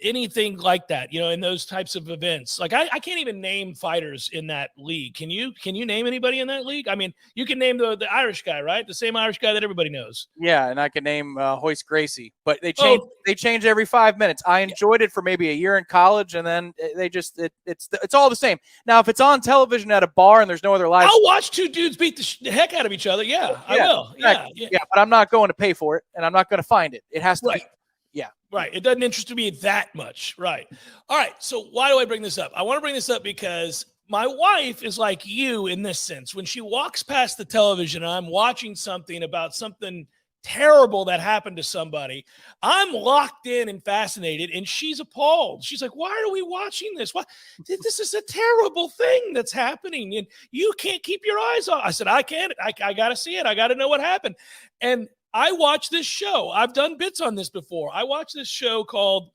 anything like that, in those types of events. Like I can't even name fighters in that league. Can you name anybody in that league? I mean, you can name the Irish guy, right? The same Irish guy that everybody knows. Yeah, and I can name Hoist Gracie, but they change every 5 minutes. I enjoyed it for maybe a year in college, and then they just it's all the same. Now, if it's on television at a bar and there's no other live, I'll watch two dudes beat the heck out of each other. Yeah, I will. Exactly. Yeah, but I'm not going to pay for it, and I'm not going to find it. It has to be. Yeah. Right. It doesn't interest me that much. Right. All right. So why do I bring this up? I want to bring this up because my wife is like you in this sense. When she walks past the television and I'm watching something about something terrible that happened to somebody, I'm locked in and fascinated, and she's appalled. She's like, why are we watching this? Why? This is a terrible thing that's happening, and you can't keep your eyes on. I said, I can't. I got to see it. I got to know what happened. And I watch this show. I've done bits on this before. I watch this show called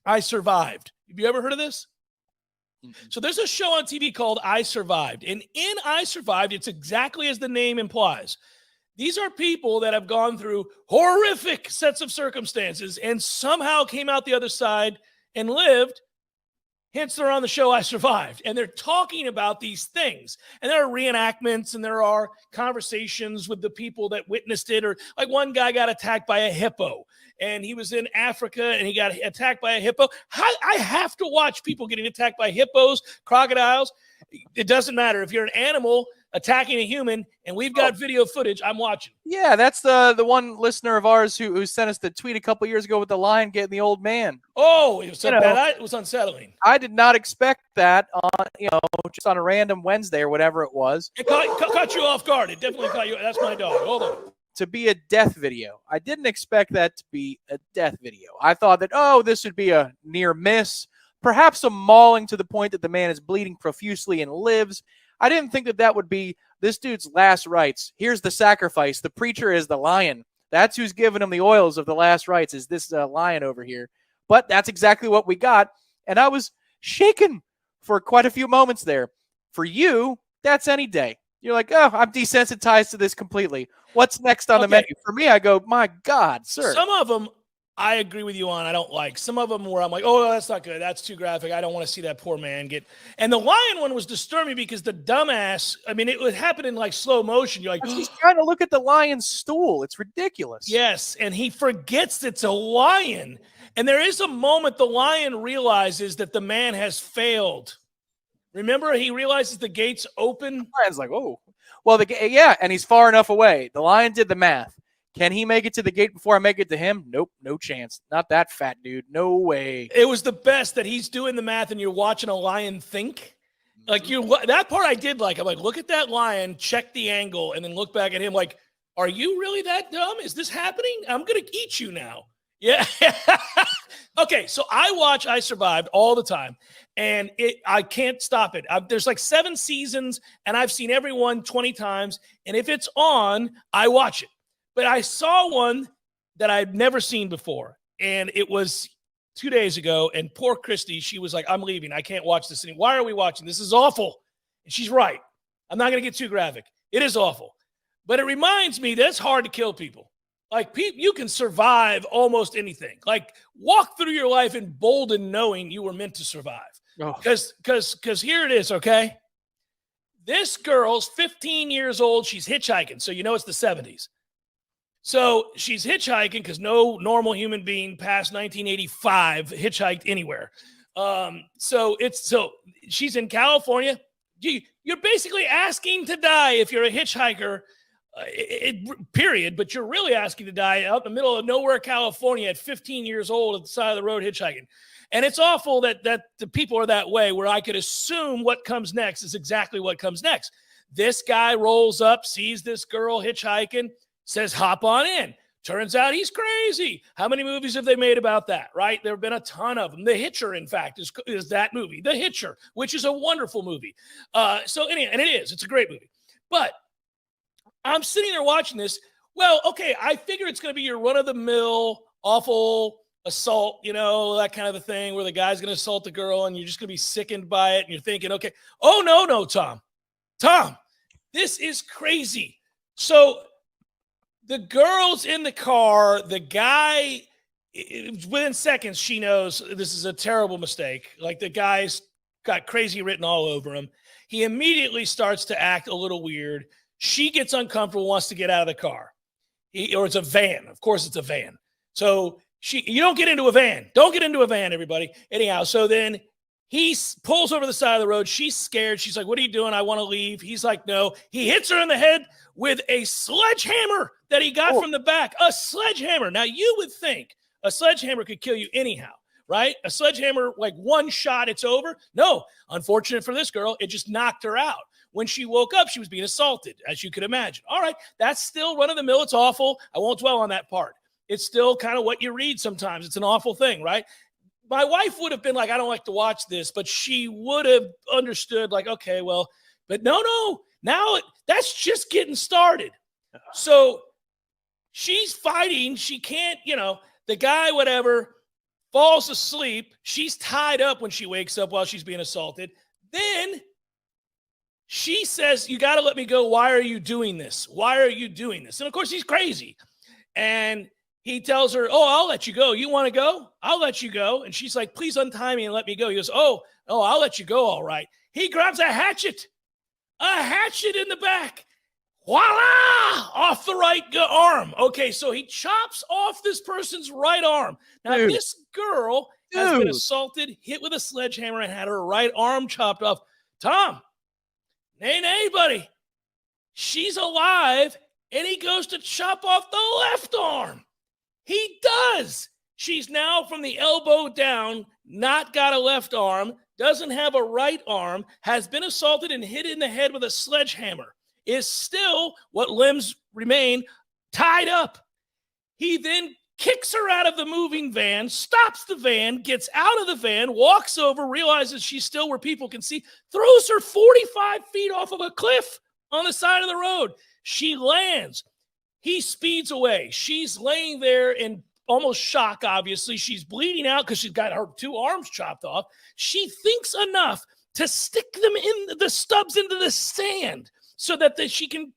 I Survived. Have you ever heard of this? Mm-hmm. So there's a show on TV called I Survived. And in I Survived, it's exactly as the name implies. These are people that have gone through horrific sets of circumstances and somehow came out the other side and lived. Hence, they're on the show I Survived, and they're talking about these things. And there are reenactments, and there are conversations with the people that witnessed it. Or like one guy got attacked by a hippo, and he was in Africa, and he got attacked by a hippo. I have to watch people getting attacked by hippos, crocodiles. It doesn't matter. If you're an animal attacking a human, and we've got video footage, I'm watching. Yeah, that's the one listener of ours who sent us the tweet a couple years ago with the lion getting the old man. Oh, it was so bad. It was unsettling. I did not expect that on, just on a random Wednesday or whatever it was. It caught you off guard. It definitely caught you. That's my dog. Hold on. To be a death video. I didn't expect that to be a death video. I thought that, this would be a near miss, perhaps a mauling to the point that the man is bleeding profusely and lives. I didn't think that would be this dude's last rites. Here's the sacrifice. The preacher is the lion. That's who's giving him the oils of the last rites, is this lion over here. But that's exactly what we got. And I was shaken for quite a few moments there. For you, that's any day. You're like, I'm desensitized to this completely. What's next on the menu? For me, I go, my God, sir. Some of them I agree with you on. I don't like some of them where I'm like, that's not good. That's too graphic. I don't want to see that poor man get. And the lion one was disturbing because the dumbass, it would happen in like slow motion. You're like, he's trying to look at the lion's stool. It's ridiculous. Yes. And he forgets it's a lion. And there is a moment the lion realizes that the man has failed. Remember, he realizes the gate's open. The lion's like, oh. Well, and he's far enough away. The lion did the math. Can he make it to the gate before I make it to him? Nope, no chance. Not that fat dude. No way. It was the best that he's doing the math and you're watching a lion think. Like that part I did like. I'm like, look at that lion, check the angle, and then look back at him like, are you really that dumb? Is this happening? I'm going to eat you now. Yeah. Okay, so I watch I Survived all the time, and I can't stop it. There's like 7 seasons, and I've seen every one 20 times, and if it's on, I watch it. But I saw one that I'd never seen before, and it was 2 days ago, and poor Christy, she was like, I'm leaving. I can't watch this anymore. Why are we watching? This is awful. And she's right. I'm not going to get too graphic. It is awful. But it reminds me that it's hard to kill people. Like, you can survive almost anything. Like, walk through your life emboldened knowing you were meant to survive. Because here it is, okay? This girl's 15 years old. She's hitchhiking, so you know it's the 70s. So she's hitchhiking because no normal human being past 1985 hitchhiked anywhere. So she's in California. You're basically asking to die if you're a hitchhiker, period. But you're really asking to die out in the middle of nowhere, California, at 15 years old at the side of the road hitchhiking. And it's awful that the people are that way, where I could assume what comes next is exactly what comes next. This guy rolls up, sees this girl hitchhiking, says, hop on in. Turns out he's crazy. How many movies have they made about that, right? There have been a ton of them. The Hitcher, in fact, is that movie, The Hitcher, which is a wonderful movie. So anyway, and it is. It's a great movie. But I'm sitting there watching this. Well, okay, I figure it's going to be your run-of-the-mill, awful assault, that kind of a thing where the guy's going to assault the girl and you're just going to be sickened by it. And you're thinking, okay, oh, no, Tom, this is crazy. So the girl's in the car, the guy, within seconds, she knows this is a terrible mistake. Like, the guy's got crazy written all over him. He immediately starts to act a little weird. She gets uncomfortable, wants to get out of the car. Or it's a van. Of course, it's a van. So you don't get into a van. Don't get into a van, everybody. Anyhow, so then he pulls over the side of the road. She's scared. She's like, what are you doing? I want to leave. He's like, no. He hits her in the head with a sledgehammer that he got from the back. A sledgehammer. Now, you would think a sledgehammer could kill you anyhow, right? A sledgehammer, like one shot, it's over. No, unfortunate for this girl, it just knocked her out. When she woke up, she was being assaulted, as you could imagine. All right, that's still run-of-the-mill. It's awful. I won't dwell on that part. It's still kind of what you read sometimes. It's an awful thing, right? My wife would have been like, I don't like to watch this, but she would have understood, like, okay, well, but no, now that's just getting started. So she's fighting. She can't, the guy, whatever, falls asleep. She's tied up when she wakes up while she's being assaulted. Then she says, you got to let me go. Why are you doing this? Why are you doing this? And of course, he's crazy. And he tells her, oh, I'll let you go. You want to go? I'll let you go. And she's like, please untie me and let me go. He goes, oh, I'll let you go. All right. He grabs a hatchet in the back. Voila! Off the right arm. Okay, so he chops off this person's right arm. Now, this girl has been assaulted, hit with a sledgehammer, and had her right arm chopped off. Tom, nay, buddy. She's alive, and he goes to chop off the left arm. He does. She's now from the elbow down, not got a left arm, doesn't have a right arm, has been assaulted and hit in the head with a sledgehammer, is still, what limbs remain, tied up. He then kicks her out of the moving van, stops the van, gets out of the van, walks over, realizes she's still where people can see, throws her 45 feet off of a cliff on the side of the road. She lands. He speeds away. She's laying there in almost shock, obviously. She's bleeding out because she's got her two arms chopped off. She thinks enough to stick them in the stubs into the sand so that she can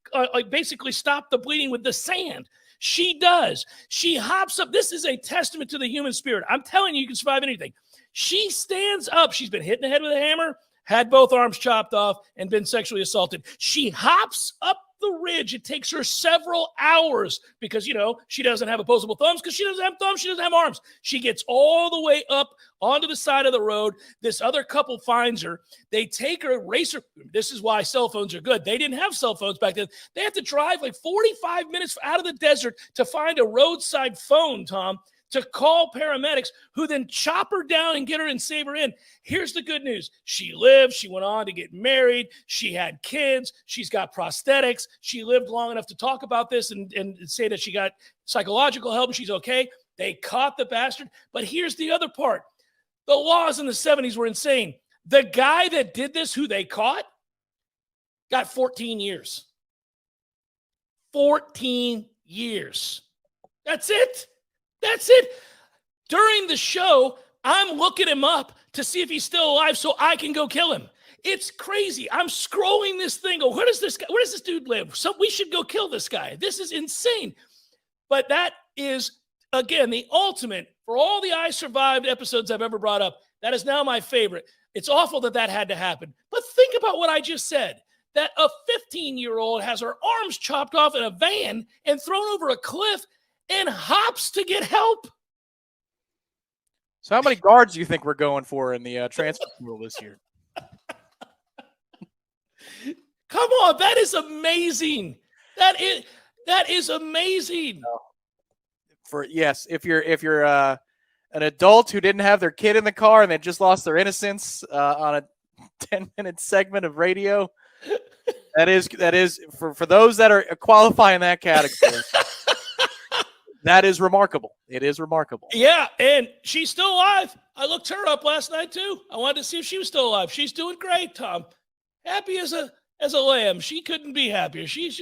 basically stop the bleeding with the sand. She does. She hops up. This is a testament to the human spirit. I'm telling you, you can survive anything. She stands up. She's been hit in the head with a hammer, had both arms chopped off, and been sexually assaulted. She hops up the ridge. It takes her several hours because, she doesn't have opposable thumbs because she doesn't have thumbs. She doesn't have arms. She gets all the way up onto the side of the road. This other couple finds her. They take her, race her. This is why cell phones are good. They didn't have cell phones back then. They have to drive like 45 minutes out of the desert to find a roadside phone, Tom, to call paramedics who then chop her down and get her and save her in. Here's the good news. She lived. She went on to get married. She had kids. She's got prosthetics. She lived long enough to talk about this and say that she got psychological help and she's okay. They caught the bastard. But here's the other part. The laws in the 70s were insane. The guy that did this, who they caught, got 14 years. 14 years. That's it. That's it. During the show, I'm looking him up to see if he's still alive so I can go kill him. It's crazy. I'm scrolling this thing. Where does this dude live? So we should go kill this guy. This is insane. But that is, again, the ultimate for all the I Survived episodes I've ever brought up. That is now my favorite. It's awful that had to happen. But think about what I just said. that a 15-year-old has her arms chopped off in a van and thrown over a cliff and hops to get help. So how many guards do you think we're going for in the transfer portal this year? Come on, that is amazing. That is amazing. If you're an adult who didn't have their kid in the car and they just lost their innocence on a 10-minute segment of radio, that is for those that are qualifying that category. That is remarkable. It is remarkable. Yeah, and she's still alive. I looked her up last night too. I wanted to see if she was still alive. She's doing great, Tom. Happy as a lamb. She couldn't be happier. She's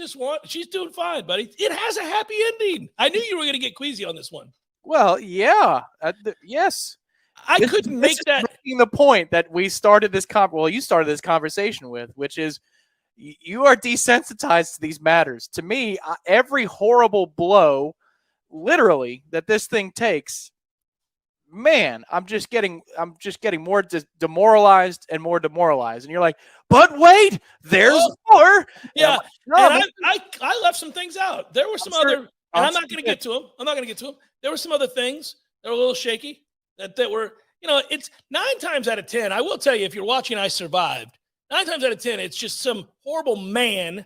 doing fine, buddy. It has a happy ending. I knew you were going to get queasy on this one. Well, yeah, yes. I couldn't make that. The point that we started this you started this conversation with, which is you are desensitized to these matters. To me, every horrible blow, literally, that this thing takes, man, I'm just getting more demoralized and more demoralized. And you're like, but wait, there's more. Yeah, no, I left some things out. There were some other. And I'm not going to get to them. There were some other things that were a little shaky that were, it's 9 times out of 10. I will tell you, if you're watching I Survived, 9 times out of 10, it's just some horrible man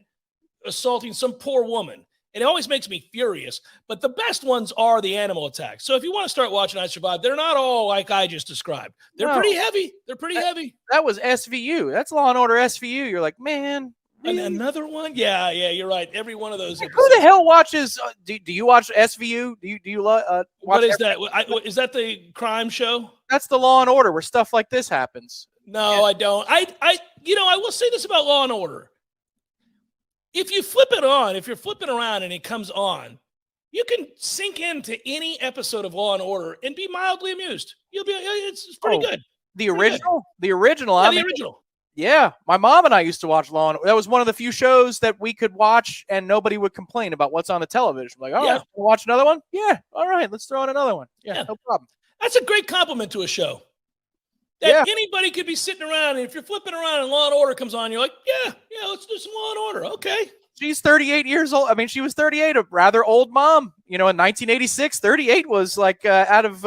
assaulting some poor woman. And it always makes me furious. But the best ones are the animal attacks. So if you want to start watching I Survived, they're not all like I just described. They're pretty heavy. That was SVU. That's Law and Order SVU. You're like, man. And another one? Yeah, you're right. Every one of those. Who the hell watches? Do you watch SVU? Do you watch? What is that? Is that the crime show? That's the Law and Order where stuff like this happens. No, I don't. I will say this about Law and Order. If you flip it on, if you're flipping around and it comes on, you can sink into any episode of Law and Order and be mildly amused. It's pretty good. The original. Yeah, the original. Yeah, my mom and I used to watch Law and Order. That was one of the few shows that we could watch and nobody would complain about what's on the television. Like, all right, watch another one? Yeah, all right, let's throw in another one. Yeah, no problem. That's a great compliment to a show. That anybody could be sitting around, and if you're flipping around and Law and Order comes on, you're like, yeah, let's do some Law and Order. Okay. She's 38 years old. I mean, she was 38, a rather old mom. In 1986, 38 was like out of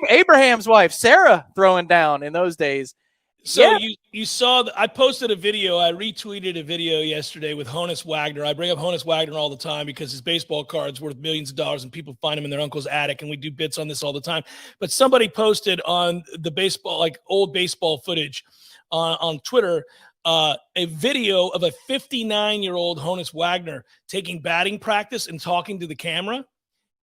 Abraham's wife, Sarah, throwing down in those days. So you saw I posted a video. I retweeted a video yesterday with Honus Wagner. I bring up Honus Wagner all the time because his baseball card's worth millions of dollars and people find them in their uncle's attic, and we do bits on this all the time. But somebody posted on the baseball, like old baseball footage on Twitter, a video of a 59-year-old Honus Wagner taking batting practice and talking to the camera.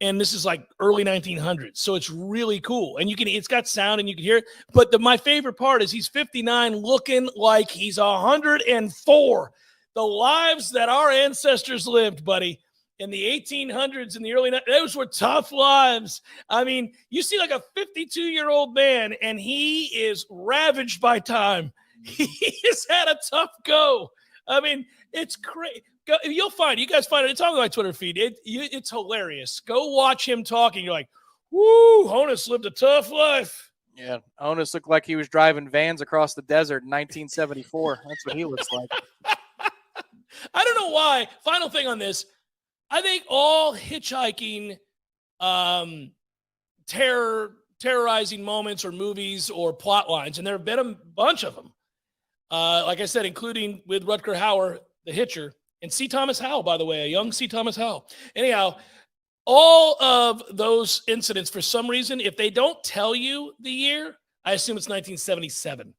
And this is like early 1900s. So it's really cool. And it's got sound and you can hear it. But my favorite part is he's 59 looking like he's 104. The lives that our ancestors lived, buddy, in the 1800s and the early 90s, those were tough lives. I mean, you see like a 52-year-old man and he is ravaged by time. He has had a tough go. I mean, it's crazy. You guys find it. It's on my Twitter feed. It's hilarious. Go watch him talking. You're like, woo, Honus lived a tough life. Yeah, Honus looked like he was driving vans across the desert in 1974. That's what he looks like. I don't know why. Final thing on this. I think all hitchhiking, terrorizing moments or movies or plot lines, and there have been a bunch of them, like I said, including with Rutger Hauer, the Hitcher, and C. Thomas Howell, by the way, a young C. Thomas Howell. Anyhow, all of those incidents, for some reason, if they don't tell you the year, I assume it's 1977.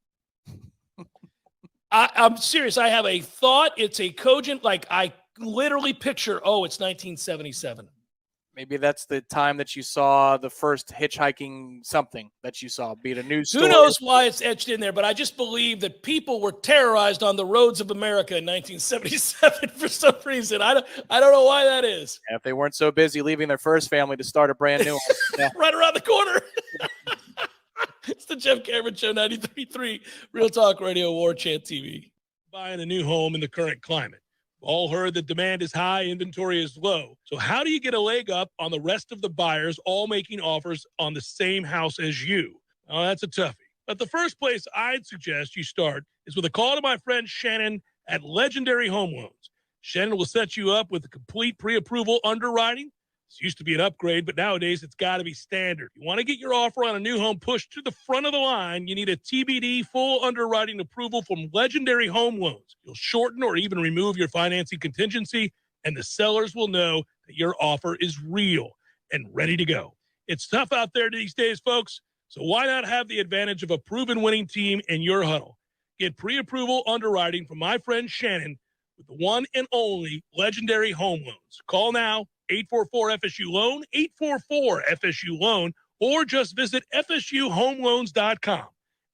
I'm serious. I have a thought. It's a cogent, like I literally picture, it's 1977. Maybe that's the time that you saw the first hitchhiking something that you saw, be it a news story. Who knows why it's etched in there, but I just believe that people were terrorized on the roads of America in 1977 for some reason. I don't know why that is. Yeah, if they weren't so busy leaving their first family to start a brand new one. Yeah. Right around the corner. It's the Jeff Cameron Show, 93.3 Real Talk Radio, Warchant TV. Buying a new home in the current climate. All heard that demand is high, inventory is low. So how do you get a leg up on the rest of the buyers all making offers on the same house as you? Oh, that's a toughie. But the first place I'd suggest you start is with a call to my friend Shannon at Legendary Home Loans. Shannon will set you up with a complete pre-approval underwriting. This used to be an upgrade, but nowadays it's got to be standard. You want to get your offer on a new home pushed to the front of the line, you need a TBD full underwriting approval from Legendary Home Loans. You'll shorten or even remove your financing contingency, and the sellers will know that your offer is real and ready to go. It's tough out there these days, folks, so why not have the advantage of a proven winning team in your huddle? Get pre-approval underwriting from my friend Shannon with the one and only Legendary Home Loans. Call now, 844-FSU-LOAN, 844-FSU-LOAN, or just visit FSUHomeLoans.com.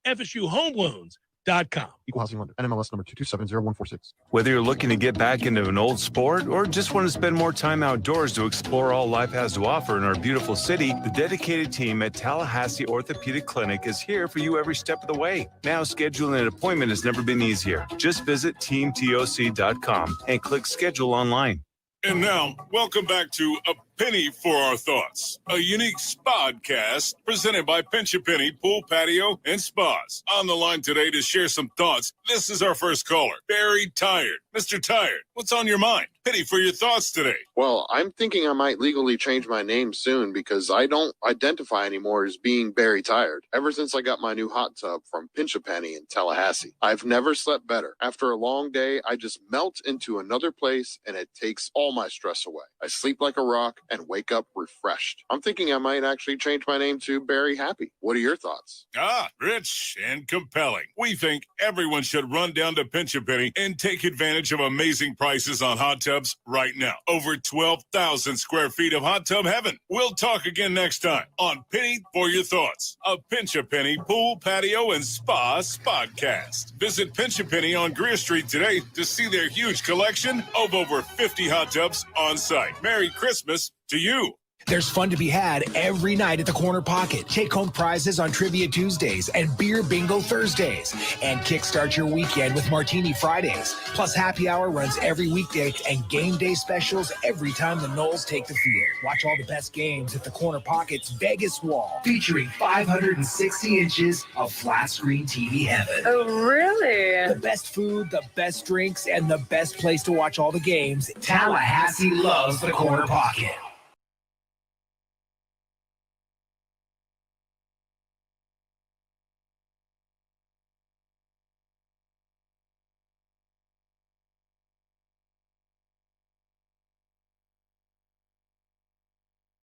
FSUHomeLoans.com. Equal housing lender. NMLS number 2270146. Whether you're looking to get back into an old sport or just want to spend more time outdoors to explore all life has to offer in our beautiful city, the dedicated team at Tallahassee Orthopedic Clinic is here for you every step of the way. Now, scheduling an appointment has never been easier. Just visit teamtoc.com and click schedule online. And now, welcome back to A Penny for Our Thoughts, a unique spodcast presented by Pinch a Penny Pool, Patio, and Spas. On the line today to share some thoughts, this is our first caller, Barry Tired. Mr. Tired, what's on your mind? Penny for your thoughts today. Well, I'm thinking I might legally change my name soon because I don't identify anymore as being Barry Tired. Ever since I got my new hot tub from Pinch a Penny in Tallahassee, I've never slept better. After a long day, I just melt into another place and it takes all my stress away. I sleep like a rock and wake up refreshed. I'm thinking I might actually change my name to Barry Happy. What are your thoughts? Rich and compelling. We think everyone should run down to Pinch a Penny and take advantage of amazing prices on hot tubs right now. Over 12,000 square feet of hot tub heaven. We'll talk again next time on Penny for Your Thoughts, a Pinch a Penny Pool, Patio, and Spa podcast. Visit Pinch a Penny on Greer Street today to see their huge collection of over 50 hot tubs on site. Merry Christmas to you. There's fun to be had every night at the Corner Pocket. Take home prizes on Trivia Tuesdays and Beer Bingo Thursdays. And kickstart your weekend with Martini Fridays. Plus happy hour runs every weekday and game day specials every time the Noles take the field. Watch all the best games at the Corner Pocket's Vegas Wall, featuring 560 inches of flat screen TV heaven. Oh, really? The best food, the best drinks, and the best place to watch all the games. Tallahassee loves the Corner Pocket.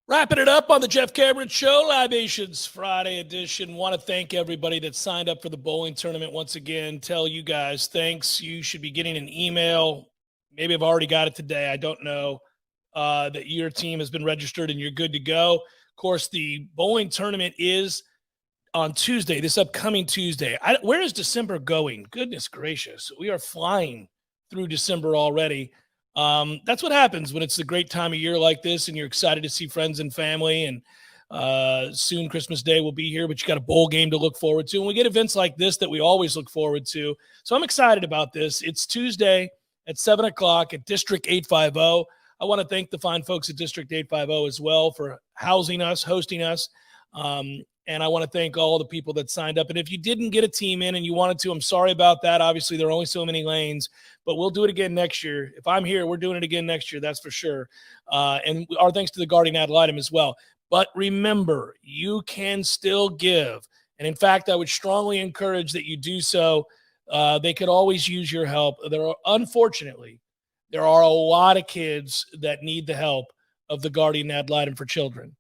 Wrapping it up on the Jeff Cameron Show, Libations Friday edition. Want to thank everybody that signed up for the bowling tournament once again. Tell you guys thanks. You should be getting an email. Maybe I've already got it today. I don't know. That your team has been registered and you're good to go. Of course, the bowling tournament is on Tuesday, this upcoming Tuesday. Where is December going? Goodness gracious. We are flying through December already. That's what happens when it's a great time of year like this and you're excited to see friends and family, and soon Christmas Day will be here, but you got a bowl game to look forward to. And we get events like this that we always look forward to. So I'm excited about this. It's Tuesday at 7:00 at District 850. I want to thank the fine folks at District 850 as well for housing us, hosting us. And I want to thank all the people that signed up. And if you didn't get a team in and you wanted to, I'm sorry about that. Obviously, there are only so many lanes, but we'll do it again next year. If I'm here, we're doing it again next year. That's for sure. And our thanks to the Guardian Ad Litem as well. But remember, you can still give. And in fact, I would strongly encourage that you do so. They could always use your help. Unfortunately, there are a lot of kids that need the help of the Guardian Ad Litem for children.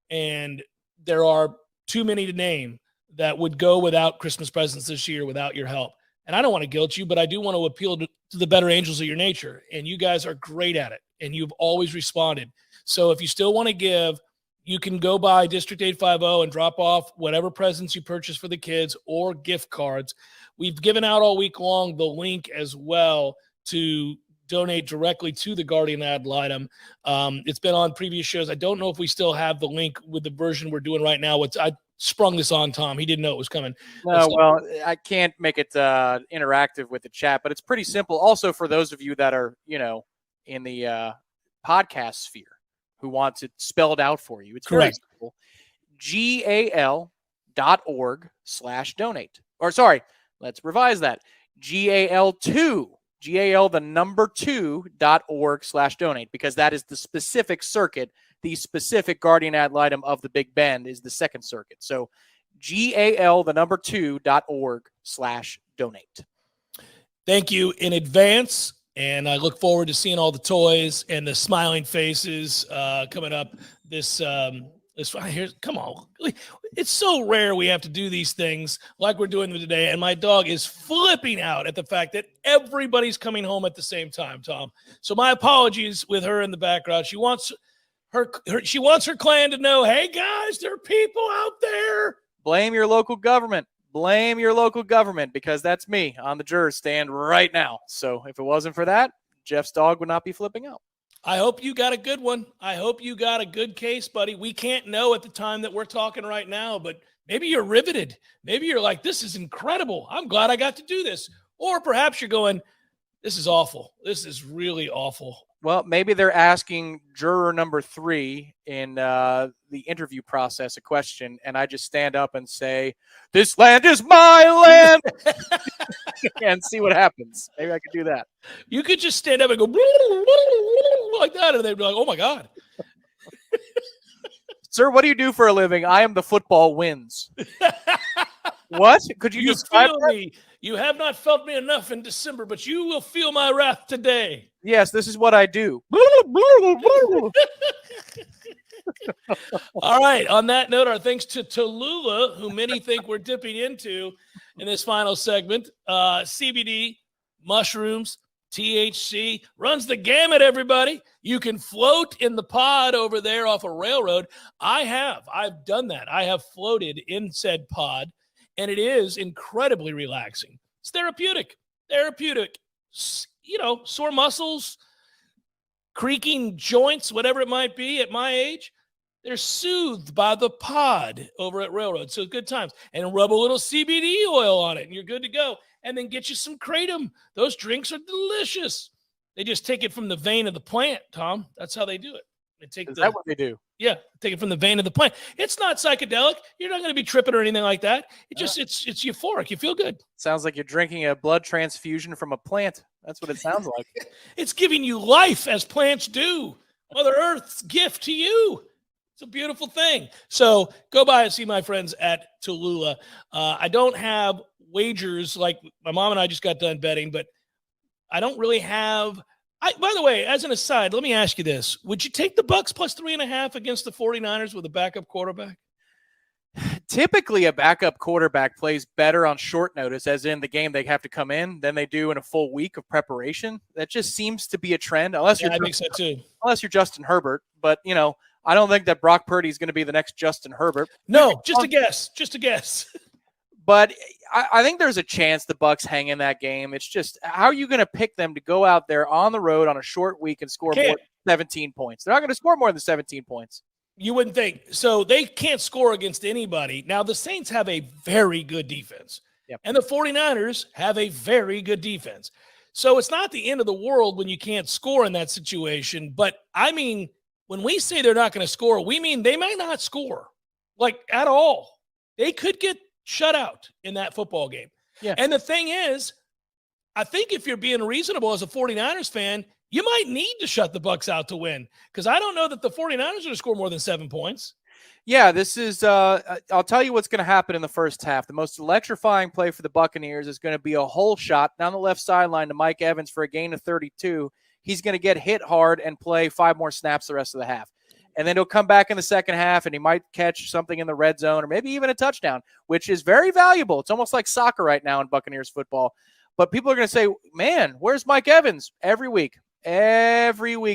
And there are too many to name that would go without Christmas presents this year without your help. And I don't want to guilt you, but I do want to appeal to the better angels of your nature. And you guys are great at it. And you've always responded. So if you still want to give, you can go by District 850 and drop off whatever presents you purchase for the kids or gift cards. We've given out all week long the link as well to donate directly to the Guardian Ad Litem. It's been on previous shows. I don't know if we still have the link with the version we're doing right now. I sprung this on Tom. He didn't know it was coming. No, well, I can't make it interactive with the chat, but it's pretty simple. Also, for those of you that are, in the podcast sphere who wants it spelled out for you, it's very Correct. simple. GALDIAN gal2.org/donate. Or sorry, let's revise that. gal2.org/donate, because that is the specific circuit. The specific guardian ad litem of the Big Bend is the second circuit. So gal2.org/donate. Thank you in advance. And I look forward to seeing all the toys and the smiling faces coming up this here. Come on. It's so rare we have to do these things like we're doing today. And my dog is flipping out at the fact that everybody's coming home at the same time, Tom. So my apologies with her in the background. She wants her clan to know, hey, guys, there are people out there. Blame your local government. Blame your local government, because that's me on the juror stand right now. So if it wasn't for that, Jeff's dog would not be flipping out. I hope you got a good one. I hope you got a good case, buddy. We can't know at the time that we're talking right now, but maybe you're riveted. Maybe you're like, this is incredible. I'm glad I got to do this. Or perhaps you're going, this is awful. This is really awful. Well, maybe they're asking juror number 3 in the interview process a question, and I just stand up and say, this land is my land, and see what happens. Maybe I could do that. You could just stand up and go like that, and they'd be like, oh, my God. Sir, what do you do for a living? I am the football wins. What? Could you describe feel me? You have not felt me enough in December, but you will feel my wrath today. Yes, this is what I do. All right. On that note, our thanks to Tallulah, who many think we're dipping into in this final segment. CBD, mushrooms, THC, runs the gamut, everybody. You can float in the pod over there off a railroad. I've done that. I have floated in said pod, and it is incredibly relaxing. It's therapeutic. You know, sore muscles, creaking joints, whatever it might be at my age, they're soothed by the pod over at Railroad. So good times. And rub a little CBD oil on it, and you're good to go. And then get you some Kratom. Those drinks are delicious. They just take it from the vein of the plant, Tom. That's how they do it. Is that what they do? Yeah, take it from the vein of the plant. It's not psychedelic. You're not going to be tripping or anything like that. It's euphoric. You feel good. Sounds like you're drinking a blood transfusion from a plant. That's what it sounds like. It's giving you life as plants do. Mother Earth's gift to you. It's a beautiful thing. So go by and see my friends at Tallulah. I don't have wagers like my mom and I just got done betting, but I don't really have. By the way, as an aside, let me ask you this. Would you take the Bucs plus 3.5 against the 49ers with a backup quarterback? Typically, a backup quarterback plays better on short notice, as in the game they have to come in, than they do in a full week of preparation. That just seems to be a trend, I think so too. Unless you're Justin Herbert. But, you know, I don't think that Brock Purdy is going to be the next Justin Herbert. No, just a guess. But I think there's a chance the Bucs hang in that game. It's just, how are you going to pick them to go out there on the road on a short week and score more than 17 points? They're not going to score more than 17 points. You wouldn't think. So they can't score against anybody. Now, the Saints have a very good defense. Yep. And the 49ers have a very good defense. So it's not the end of the world when you can't score in that situation. But, I mean, when we say they're not going to score, we mean they might not score, like, at all. They could get shut out in that football game. Yeah. And the thing is, I think if you're being reasonable as a 49ers fan, you might need to shut the Bucs out to win, because I don't know that the 49ers are going to score more than 7 points. Yeah, this is I'll tell you what's going to happen in the first half. The most electrifying play for the Buccaneers is going to be a hole shot down the left sideline to Mike Evans for a gain of 32. He's going to get hit hard and play 5 more snaps the rest of the half. And then he'll come back in the second half, and he might catch something in the red zone or maybe even a touchdown, which is very valuable. It's almost like soccer right now in Buccaneers football. But people are going to say, man, where's Mike Evans? Every week,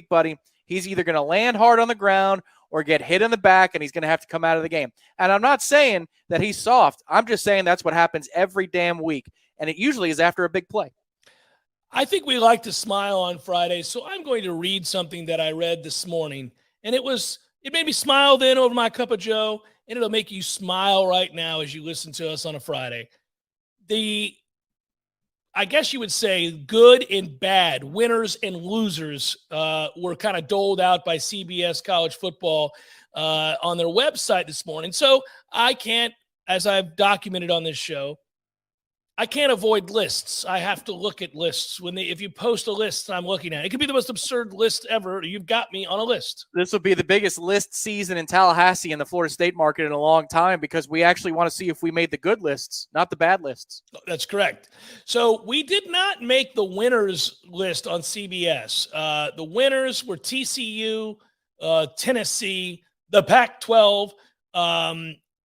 buddy. He's either going to land hard on the ground or get hit in the back, and he's going to have to come out of the game. And I'm not saying that he's soft. I'm just saying that's what happens every damn week, and it usually is after a big play. I think we like to smile on Fridays, so I'm going to read something that I read this morning. And it made me smile then over my cup of joe, and it'll make you smile right now as you listen to us on a Friday. I guess you would say good and bad, winners and losers were kind of doled out by CBS College Football on their website this morning. So I can't as I've documented on this show, I can't avoid lists. I have to look at lists. If you post a list, I'm looking at it. It could be the most absurd list ever. You've got me on a list. This will be the biggest list season in Tallahassee in the Florida State market in a long time because we actually want to see if we made the good lists, not the bad lists. That's correct. So we did not make the winners list on CBS. The winners were TCU, Tennessee, the Pac-12,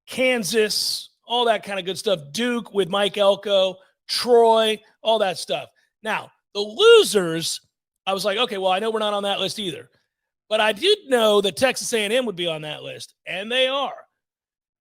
Kansas, all that kind of good stuff. Duke with Mike Elko, Troy, all that stuff. Now, the losers, I was like, okay, well, I know we're not on that list either. But I did know that Texas A&M would be on that list, and they are.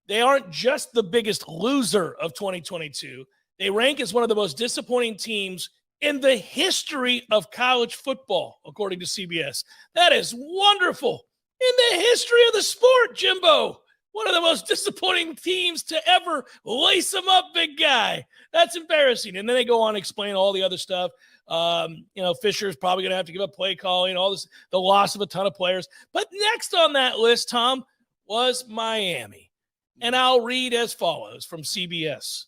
They aren't just the biggest loser of 2022. They rank as one of the most disappointing teams in the history of college football, according to CBS. That is wonderful. In the history of the sport, Jimbo. One of the most disappointing teams to ever lace them up, big guy. That's embarrassing. And then they go on to explain all the other stuff. Fisher's probably going to have to give up play calling, all this, the loss of a ton of players. But next on that list, Tom, was Miami. And I'll read as follows from CBS.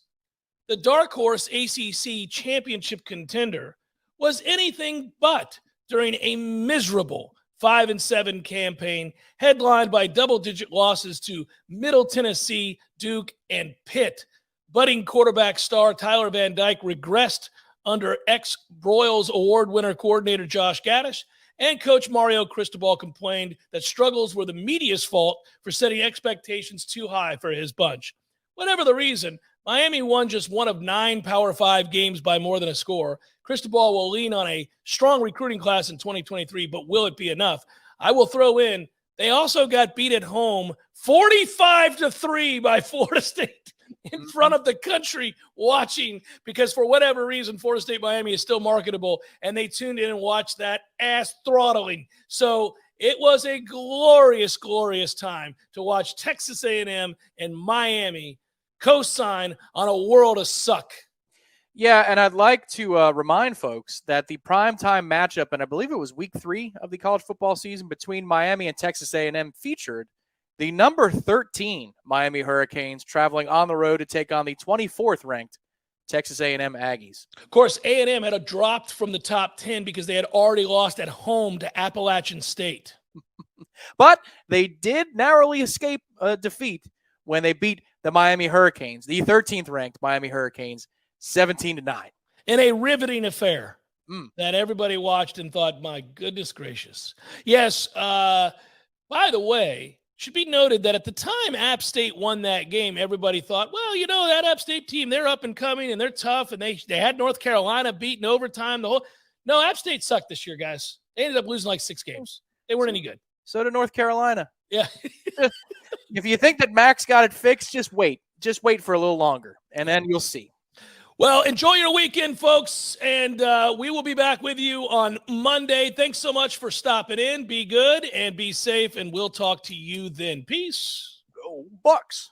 The dark horse ACC championship contender was anything but during a miserable 5-7 campaign headlined by double-digit losses to Middle Tennessee, Duke, and Pitt. Budding quarterback star Tyler Van Dyke regressed under ex-Royals award winner coordinator Josh Gattis, and coach Mario Cristobal complained that struggles were the media's fault for setting expectations too high for his bunch. Whatever the reason, Miami won just one of 9 Power 5 games by more than a score. Cristobal will lean on a strong recruiting class in 2023, but will it be enough? I will throw in, they also got beat at home 45-3 by Florida State in front of the country watching because for whatever reason, Florida State Miami is still marketable, and they tuned in and watched that ass throttling. So it was a glorious, glorious time to watch Texas A&M and Miami co-sign on a world of suck. Yeah, and I'd like to remind folks that the primetime matchup, and I believe it was week 3 of the college football season between Miami and Texas A&M, featured the number 13 Miami Hurricanes traveling on the road to take on the 24th ranked Texas A&M Aggies. Of course, A&M had dropped from the top 10 because they had already lost at home to Appalachian State. But they did narrowly escape a defeat when they beat the Miami Hurricanes, the 13th ranked Miami Hurricanes, 17-9. In a riveting affair that everybody watched and thought, my goodness gracious. Yes, by the way, should be noted that at the time App State won that game, everybody thought, well, that App State team, they're up and coming and they're tough, and they had North Carolina beaten overtime. No, App State sucked this year, guys. They ended up losing like 6 games. They weren't any good. So did North Carolina. Yeah. If you think that Max got it fixed, just wait. Just wait for a little longer, and then you'll see. Well, enjoy your weekend, folks, and we will be back with you on Monday. Thanks so much for stopping in. Be good and be safe, and we'll talk to you then. Peace. Go Bucks.